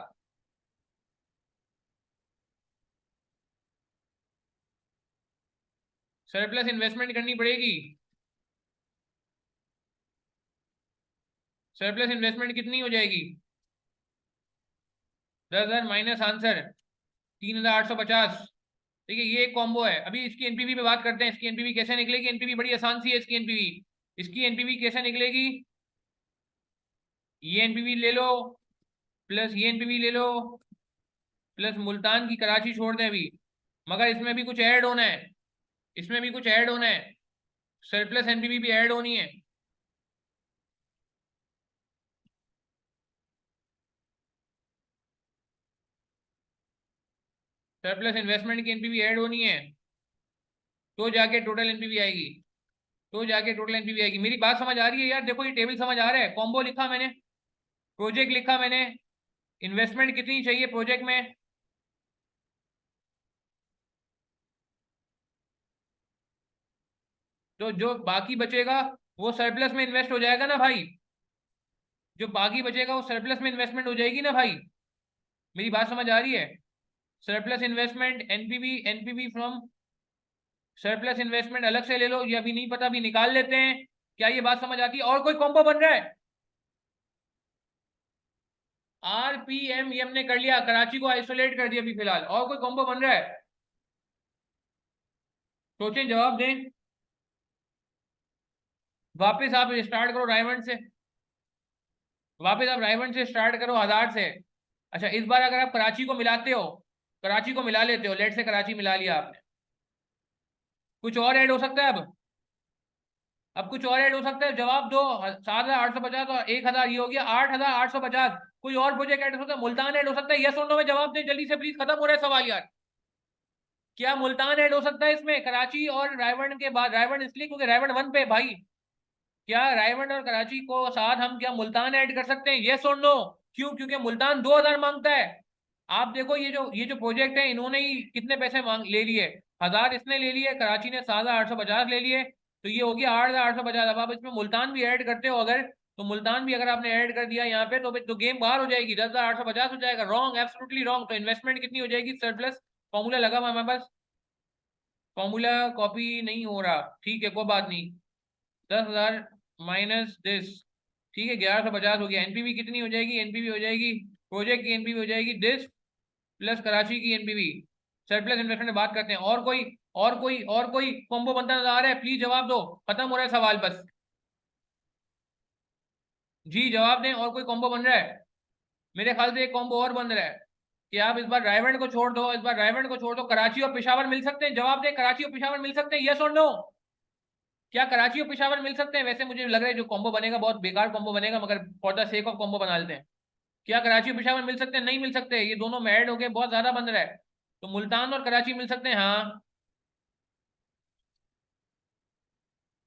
सरप्लस इन्वेस्टमेंट करनी पड़ेगी। सरप्लस इन्वेस्टमेंट कितनी हो जाएगी? 10,000 माइनस आंसर 3,850। ठीक है, ये एक कॉम्बो है। अभी इसकी एनपीवी पे बात करते हैं। इसकी एनपीवी कैसे निकलेगी? एनपीवी बड़ी आसान सी है इसकी एनपीवी। इसकी एनपीवी कैसे निकलेगी? ये एनपीवी ले लो, प्लस ये एनपीवी ले लो, प्लस मुल्तान की कराची छोड़ दें अभी। मगर इसमें भी कुछ ऐड होना है। इसमें भी कुछ ऐड होना है। सरप्लस एनपीवी भी ऐड होनी है। सरप्लस इन्वेस्टमेंट की एनपीवी ऐड होनी है। तो जाके टोटल एनपीवी आएगी। तो जाके टोटल एनपीवी आएगी। मेरी बात समझ आ रही है यार? देखो ये टेबल समझ आ रहा है। कॉम्बो लिखा मैंने, प्रोजेक्ट लिखा मैंने, इन्वेस्टमेंट कितनी चाहिए प्रोजेक्ट में। तो जो बाकी बचेगा वो सरप्लस में इन्वेस्ट हो जाएगा ना भाई। जो बाकी बचेगा वो सरप्लस में इन्वेस्टमेंट हो जाएगी ना भाई। मेरी बात समझ आ रही है? Surplus investment NPV, NPV from surplus investment अलग से ले लो, ये अभी नहीं पता, अभी निकाल लेते हैं। क्या ये बात समझ आती है? और कोई कॉम्बो बन रहा है? आरपीएम ये हमने कर लिया, कराची को आइसोलेट कर दिया अभी फिलहाल। और कोई कॉम्बो बन रहा है? सोचें, जवाब दें। वापस आप स्टार्ट करो रायवंड से, वापस आप रायवंड से स्टार्ट करो, 1000 से। अच्छा, इस बार अगर आप कराची को मिलाते हो, कराची को मिला लेते हो, लेट से कराची मिला लिया आपने, कुछ और ऐड हो सकता है अब कुछ और ऐड हो सकता है, जवाब दो। 7850 और 1000 ये हो गया 8850। कोई और प्रोजेक्ट ऐड हो सकता है? मुल्तान ऐड हो सकता है? यस और नो में जवाब दें जल्दी से प्लीज, खत्म हो रहा है सवाल यार। क्या मुल्तान ऐड हो सकता है इसमें? कराची और रायवंड के बाद, रायवंड इसलिए क्योंकि रायवंड 1 पे भाई। क्या रायवंड और कराची को साथ हम क्या मुल्तान ऐड कर सकते हैं? यस और नो? क्यों? क्योंकि मुल्तान 2000 मांगता है। आप देखो, ये जो प्रोजेक्ट है, इन्होंने ही कितने पैसे मांग ले लिए? 1000 इसने ले लिए, कराची ने 7850 ले लिए, तो ये हो गया 8850। अब आप इसमें मुल्तान भी ऐड करते हो अगर, तो मुल्तान भी अगर आपने ऐड कर दिया यहाँ पे, तो गेम बाहर हो जाएगी, 10,850 हो जाएगा। Wrong, absolutely wrong. तो इन्वेस्टमेंट कितनी हो जाएगी? सरप्लस, फॉर्मूला लगा हुआ हमारे पास, फॉर्मूला कॉपी नहीं हो रहा, ठीक है कोई बात नहीं। 10,000 माइनस दिस, ठीक है, 1150 हो गया। एनपीवी कितनी हो जाएगी? एनपीवी हो जाएगी, प्रोजेक्ट की एनपीवी हो जाएगी दिस प्लस कराची की एनपीवी। सरप्लस इन्वेस्टमेंट में बात करते हैं। और कोई कॉम्बो बनता नजर आ रहा है? प्लीज जवाब दो, खत्म हो रहा है सवाल बस। जी जवाब दें, और कोई कॉम्बो बन रहा है? मेरे ख्याल से एक कॉम्बो और बन रहा है कि आप इस बार रायवंड को छोड़ दो, इस बार रायवंड को छोड़ दो, कराची और पेशावर मिल सकते हैं। जवाब दें, कराची और पेशावर मिल सकते हैं, यस और नो? क्या कराची और पेशावर मिल सकते हैं? वैसे मुझे लग रहा है जो कॉम्बो बनेगा बहुत बेकार कॉम्बो बनेगा, मगर for the sake of combo बना लेते हैं। क्या कराची और पेशावर मिल सकते हैं? नहीं मिल सकते, ये दोनों में ऐड हो गए, बहुत ज्यादा बन रहा है। तो मुल्तान और कराची मिल सकते हैं, हाँ।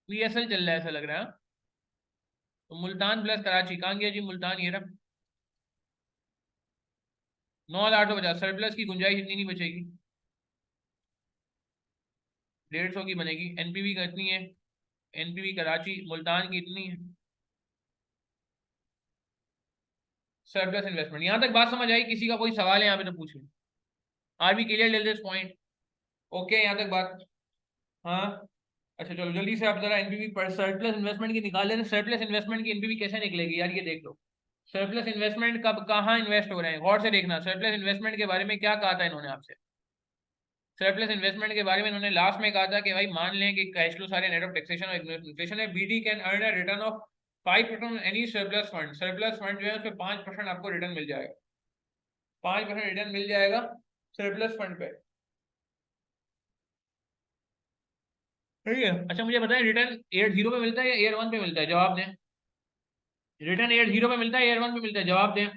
पीएसएल चल रहा है ऐसा लग रहा है, हाँ? तो मुल्तान प्लस कराची कहाँ गया जी? मुल्तान ये रहा। 9,850। सरप्लस की गुंजाइश इतनी नहीं बचेगी, 150 की बनेगी। एनपीवी का इतनी है, एनपीवी कराची मुल्तान की इतनी है। सरप्लस इन्वेस्टमेंट, यहां तक बात समझ आई? किसी का कोई सवाल है यहाँ पे तो पूछे। Are we clear till this point? Okay यहाँ तक बात, हाँ। अच्छा चलो जल्दी से आप जरा एनपीवी पर सरप्लस इन्वेस्टमेंट की निकाल लेते। सरप्लस इन्वेस्टमेंट की एनपीवी कैसे निकलेगी यार, ये देख लो। सरप्लस इन्वेस्टमेंट कब कहाँ इन्वेस्ट हो रहे हैं, गौर से देखना। सरप्लस इन्वेस्टमेंट के बारे में क्या कहा था इन्होंने आपसे? सरप्लस इन्वेस्टमेंट के बारे में इन्होंने लास्ट में कहा था कि भाई मान लें कि कैश फ्लो सारे नेट ऑफ टैक्सेशन और इन्फ्लेशन है, BD can earn a return of 5% any surplus fund. Surplus fund जो है उसमें 5% आपको रिटर्न मिल जाएगा, 5% रिटर्न मिल जाएगा सरप्लस फंड पे। ठीक है, अच्छा मुझे बताएं, रिटर्न ईयर 0 पे मिलता है या ईयर 1 पे मिलता है? जवाब दें। रिटर्न ईयर 0 पे मिलता है, ईयर 1 पे मिलता है? जवाब दें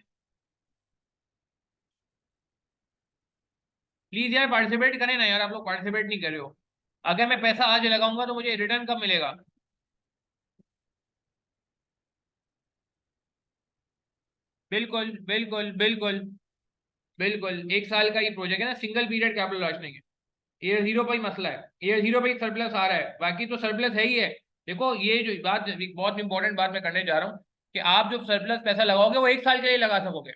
प्लीज यार, पार्टिसिपेट करें ना यार, आप लोग पार्टिसिपेट नहीं कर रहे हो। अगर मैं पैसा आज लगाऊंगा तो मुझे रिटर्न कब मिलेगा? बिल्कुल बिल्कुल बिल्कुल बिल्कुल, 1 साल का ये प्रोजेक्ट है ना, सिंगल पीरियड कैपिटल राशनिंग है। ईयर 0 पे ही मसला है, ईयर 0 पे ही सरप्लस आ रहा है, बाकी तो सरप्लस है ही है। देखो ये जो बात, एक बहुत इंपॉर्टेंट बात मैं करने जा रहा हूँ, कि आप जो सरप्लस पैसा लगाओगे वो 1 साल के लिए लगा सकोगे।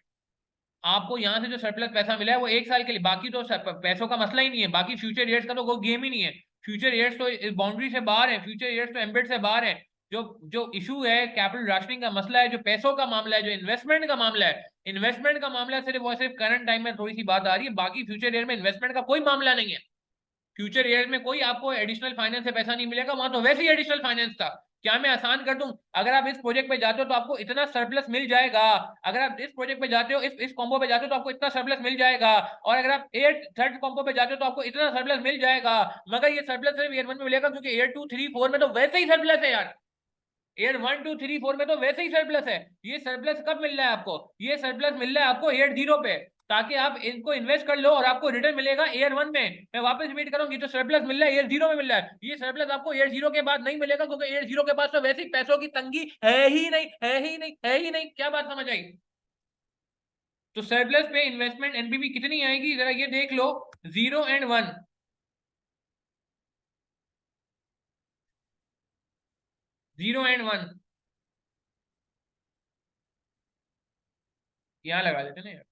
आपको यहाँ से जो सरप्लस पैसा मिला है वो 1 साल के लिए, बाकी तो पैसों का मसला ही नहीं है, बाकी फ्यूचर ईयर्स का तो कोई गेम ही नहीं है। फ्यूचर ईयर्स तो इस बाउंड्री से बाहर है, फ्यूचर ईयर्स तो एम्बेड से बाहर है। जो जो इशू है कैपिटल राशनिंग का मसला है, जो पैसों का मामला है, जो इन्वेस्टमेंट का मामला है, इन्वेस्टमेंट का मामला सिर्फ और सिर्फ करंट टाइम में थोड़ी सी बात आ रही है, बाकी फ्यूचर ईयर में इन्वेस्टमेंट का कोई मामला नहीं है। फ्यूचर ईयर में कोई आपको एडिशनल फाइनेंस से पैसा नहीं मिलेगा, वहां तो वैसे ही एडिशनल फाइनेंस था। क्या मैं आसान कर दूं? अगर आप इस प्रोजेक्ट पे जाते हो तो आपको इतना सरप्लस मिल जाएगा। अगर आप इस प्रोजेक्ट पे जाते हो, इस कॉम्बो पे जाते हो तो आपको इतना सरप्लस मिल जाएगा। और अगर आप एयर थर्ड कॉम्बो पे जाते हो तो आपको इतना सरप्लस मिल जाएगा। मगर ये सरप्लस सिर्फ ईयर 1 में मिलेगा, क्योंकि ईयर 2 3 4 में तो वैसे ही सरप्लस है यार। ईयर 1 2 3 4 में तो वैसे ही सरप्लस है। ये सरप्लस कब मिल रहा है आपको? ये सरप्लस मिल रहा है आपको ईयर 0 पे, ताकि आप इनको इन्वेस्ट कर लो और आपको रिटर्न मिलेगा ईयर 1 में। मैं वापस रिपीट करूंगी, तो सरप्लस मिल रहा है ईयर 0 में मिल रहा है, ये सरप्लस आपको ईयर 0 के बाद नहीं मिलेगा, क्योंकि ईयर 0 के बाद तो वैसे ही पैसों की तंगी है ही नहीं, है ही नहीं, है ही नहीं। क्या बात समझ आई? तो सरप्लस पे इन्वेस्टमेंट एनपीवी कितनी आएगी जरा ये देख लो, 0 and 1, 0 and 1। यहाँ लगा देते ना यार।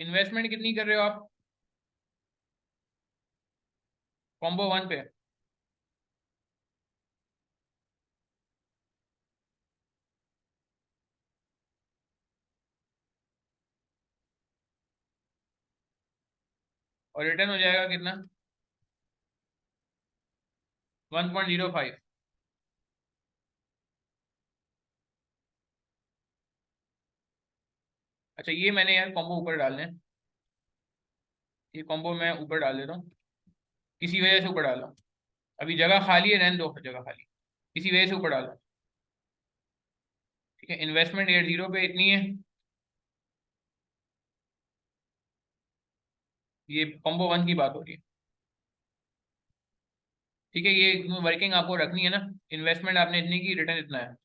इन्वेस्टमेंट कितनी कर रहे हो आप कॉम्बो वन पे? और रिटर्न हो जाएगा कितना? 1.05। अच्छा ये मैंने यार कॉम्बो ऊपर डालने हैं। ये कॉम्बो मैं ऊपर डाल देता हूँ, किसी वजह से ऊपर डाल रहा हूँ। अभी जगह खाली है, रहने दो जगह खाली, किसी वजह से ऊपर डाल रहा हूँ। ठीक है, इन्वेस्टमेंट एट जीरो पे इतनी है। ये कॉम्बो वन की बात हो रही है। ठीक है, ये वर्किंग आपको रखनी है ना, इन्वेस्टमेंट आपने इतनी की, रिटर्न इतना है।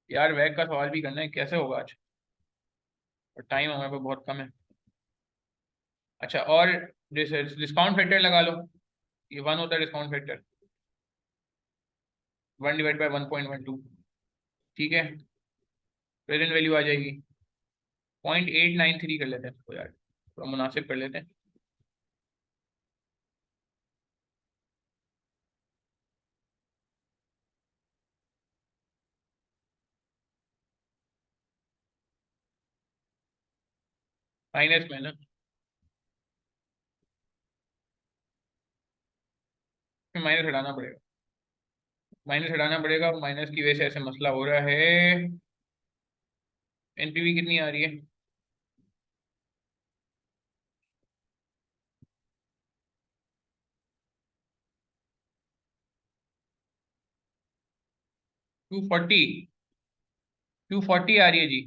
यार वैग का सवाल भी करना है, कैसे होगा आज, और टाइम हमारे पास बहुत कम है। अच्छा, और डिस्काउंट फैक्टर लगा लो, ये वन होता है डिस्काउंट फैक्टर, 1/1.12। ठीक है, प्रेजेंट वैल्यू आ जाएगी 0.893 कर लेते हैं इसको यार, थोड़ा मुनासिब कर लेते हैं। माइनस में ना, फिर माइनस हटाना पड़ेगा, माइनस हटाना पड़ेगा, माइनस की वजह से ऐसे मसला हो रहा है। एनपीवी कितनी आ रही है? 240, 240 आ रही है जी।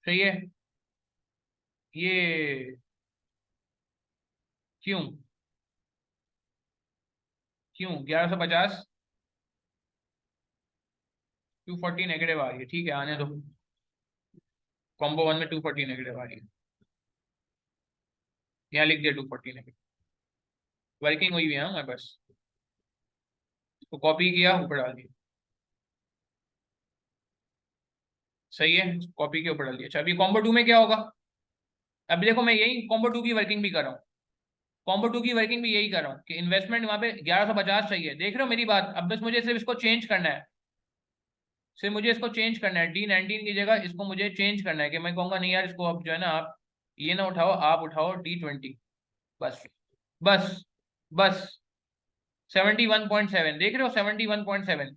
सही है। ये क्यों? क्यों 1150? 240 नेगेटिव आ रही है, ठीक है आने दो। कॉम्बो वन में 240 नेगेटिव आ रही है, यहाँ लिख दिया 240 नेगेटिव। वर्किंग हुई हुई है मैं बस, तो कॉपी किया ऊपर डाल दिया। सही है, कॉपी के ऊपर डाल दिया। अच्छा अभी कॉम्बो टू में क्या होगा? अभी देखो मैं यही कॉम्बो टू की वर्किंग भी कर रहा हूँ, कॉम्बो टू की वर्किंग भी यही कर रहा हूँ कि इन्वेस्टमेंट वहां पे 1150 चाहिए, देख रहे हो मेरी बात? अब बस मुझे सिर्फ इसको चेंज करना है, सिर्फ मुझे इसको चेंज करना है, D19 की जगह इसको मुझे चेंज करना है, कि मैं कहूंगा नहीं यार इसको अब जो है ना, आप ये ना उठाओ, आप उठाओ D20। बस, बस, बस। 71.7 देख रहे हो, 71.7।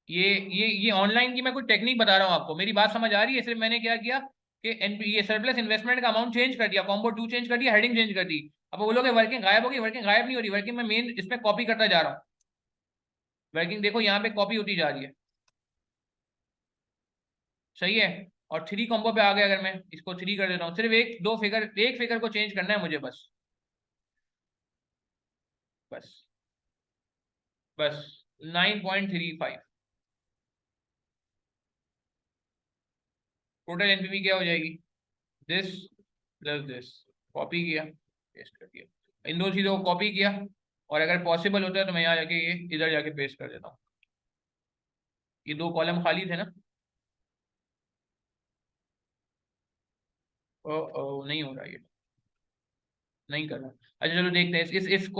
ये ऑनलाइन की मैं कुछ टेक्निक बता रहा हूँ आपको, मेरी बात समझ आ रही है? सिर्फ मैंने क्या किया कि ये सरप्लस इन्वेस्टमेंट का अमाउंट चेंज कर दिया, कॉम्बो टू चेंज कर दिया, हेडिंग चेंज कर दी। अब वो बोलोगे वर्किंग गायब होगी, वर्किंग गायब नहीं हो रही, वर्किंग में मेन इसमें कॉपी करता जा रहा हूँ। वर्किंग देखो यहाँ पे कॉपी होती जा रही है। सही है। और थ्री कॉम्बो पे आ गया, अगर मैं इसको थ्री कर देता हूँ, सिर्फ एक दो फिगर, एक फिगर को चेंज करना है मुझे, बस, बस, बस। 9.35 टोटल एनपीवी क्या हो जाएगी? This plus this. कॉपी किया, पेस्ट कर दिया, इन दो चीजों को कॉपी किया। और अगर पॉसिबल होता है तो मैं यहाँ जाके ये इधर जाके पेस्ट कर देता हूँ। ये दो कॉलम खाली थे ना? ओ, ओ नहीं हो रहा ये, नहीं कर रहा। अच्छा चलो देखते हैं,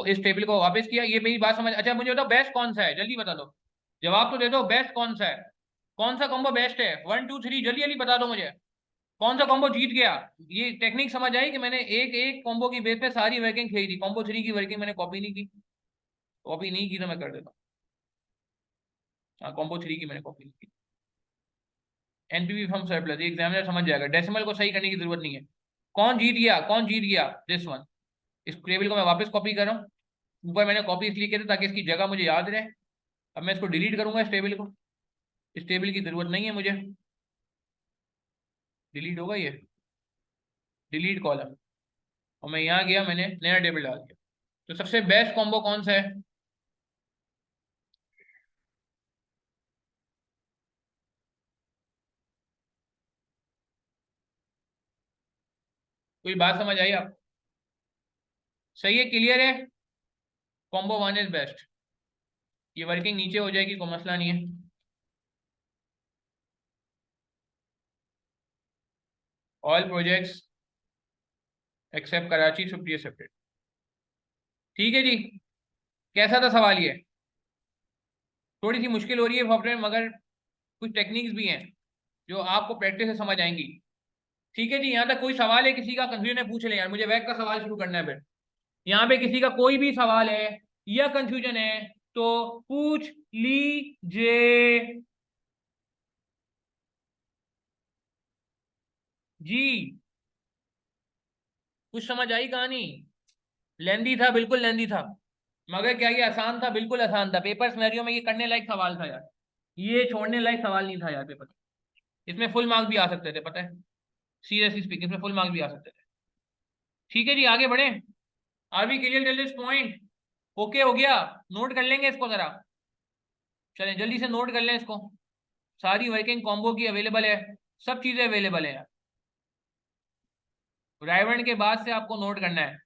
इस टेबल को वापस किया, ये मेरी बात समझ। अच्छा मुझे बताओ बेस्ट कौन सा है, जल्दी बता दो, जवाब तो दे दो, बेस्ट कौन सा है? कौन सा कॉम्बो बेस्ट है? 1 2 3 जल्दी जल्दी बता दो मुझे, कौन सा कॉम्बो जीत गया? ये टेक्निक समझ आई कि मैंने एक एक कॉम्बो की बेस पे सारी वर्किंग खेली थी, कॉम्बो थ्री की वर्किंग मैंने कॉपी नहीं की, कॉपी नहीं की तो मैं कर देता हूँ। हाँ कॉम्बो थ्री की मैंने कॉपी नहीं की। एनपीवी फ्रॉम सरप्लस एग्जामिनर समझ जाएगा, डेसिमल को सही करने की जरूरत नहीं है। कौन जीत गया, कौन जीत गया? This one. इस टेबल को मैं वापस कॉपी कर रहा हूँ, ऊपर मैंने कॉपी इसलिए किया था ताकि इसकी जगह मुझे याद रहे। अब मैं इसको डिलीट करूंगा, इस टेबल को, इस टेबल की जरूरत नहीं है मुझे, डिलीट होगा ये, डिलीट कॉलम। और मैं यहाँ गया, मैंने नया टेबल डाल दिया। तो सबसे बेस्ट कॉम्बो कौन सा है? कोई बात समझ आई आपको? सही है, क्लियर है? Combo one is best. ये वर्किंग नीचे हो जाएगी, कोई मसला नहीं है। All projects except Karachi should be accepted. ठीक है जी। कैसा था सवाल ये? थोड़ी सी मुश्किल हो रही है सॉफ्टवेयर, मगर कुछ टेक्निक्स भी हैं जो आपको प्रैक्टिस से समझ आएंगी। ठीक है जी। यहाँ तक कोई सवाल है किसी का? कंफ्यूजन है पूछ ले यार, मुझे वैक का सवाल शुरू करना है फिर। यहाँ पे किसी का कोई भी सवाल है या कंफ्यूजन है तो पूछ लीजिए जी। कुछ समझ आई कहानी? लेंदी था, बिल्कुल लेंदी था, मगर क्या ये आसान था? बिल्कुल आसान था। पेपर सिनेरियो में ये करने लायक सवाल था यार, ये छोड़ने लायक सवाल नहीं था यार पेपर। इसमें फुल मार्क्स भी आ सकते थे, पता है, सीरियसली स्पीकिंग इसमें फुल मार्क्स भी आ सकते थे। ठीक है जी, आगे बढ़े। Are we clear till this point? Okay हो गया? नोट कर लेंगे इसको जरा, चलें जल्दी से नोट कर लें इसको। सारी वर्किंग कॉम्बो की अवेलेबल है, सब चीजें अवेलेबल है यार। रायवण के बाद से आपको नोट करना है,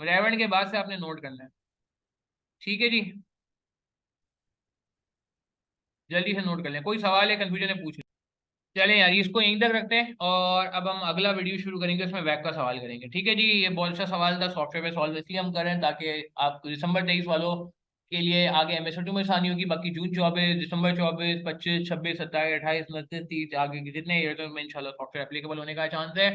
रायवण के बाद से आपने नोट करना है। ठीक है जी, जल्दी से नोट कर लें। कोई सवाल है, कंफ्यूजन है, पूछ लें। चलें यार, इसको यहीं तक रखते हैं और अब हम अगला वीडियो शुरू करेंगे, उसमें वैक का सवाल करेंगे। ठीक है जी। ये बहुत सा सवाल था सॉफ्टवेयर पे सॉल्व, इसलिए हम कर रहे हैं ताकि आप दिसंबर 23 वालों के लिए आगे एमएसडब्ल्यू में आसानी होगी। बाकी जून 24, दिसंबर 24, 25, 26, 27, 28, 29, 30 आगे के जितने ईयर में इंशाल्लाह सॉफ्टवेयर एप्लीकेबल होने का चांस है,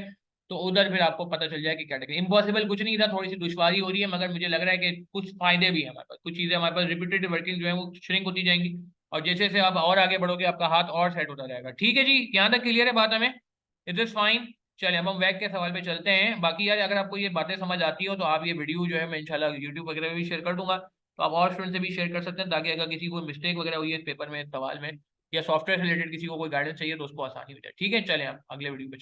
तो उधर फिर आपको पता चल जाए कि कैटेगरी। इम्पॉसिबल कुछ नहीं था, थोड़ी सी दुश्वारी हो रही है, मगर मुझे लग रहा है कि कुछ फायदे भी हैं हमारे पास। कुछ चीज़ें हमारे पास रिपीटेड वर्किंग जो है वो श्रिंक होती जाएंगी, और जैसे जैसे आप और आगे बढ़ोगे आपका हाथ और सेट होता जाएगा। ठीक है जी, यहाँ तक क्लियर है बात हमें? It is fine. चलिए अब हम वैक के सवाल पे चलते हैं। बाकी यार अगर आपको ये बातें समझ आती हो तो आप ये वीडियो जो है मैं इंशाल्लाह यूट्यूब वगैरह में भी शेयर कर दूंगा, तो आप और स्टूडेंट से भी शेयर कर सकते हैं, ताकि अगर किसी को मिस्टेक वगैरह हुई है पेपर में, सवाल में, या सॉफ्टवेयर रिलेटेड किसी को कोई गाइडेंस चाहिए तो उसको आसानी हो जाए। ठीक है, चलें आप अगले वीडियो पे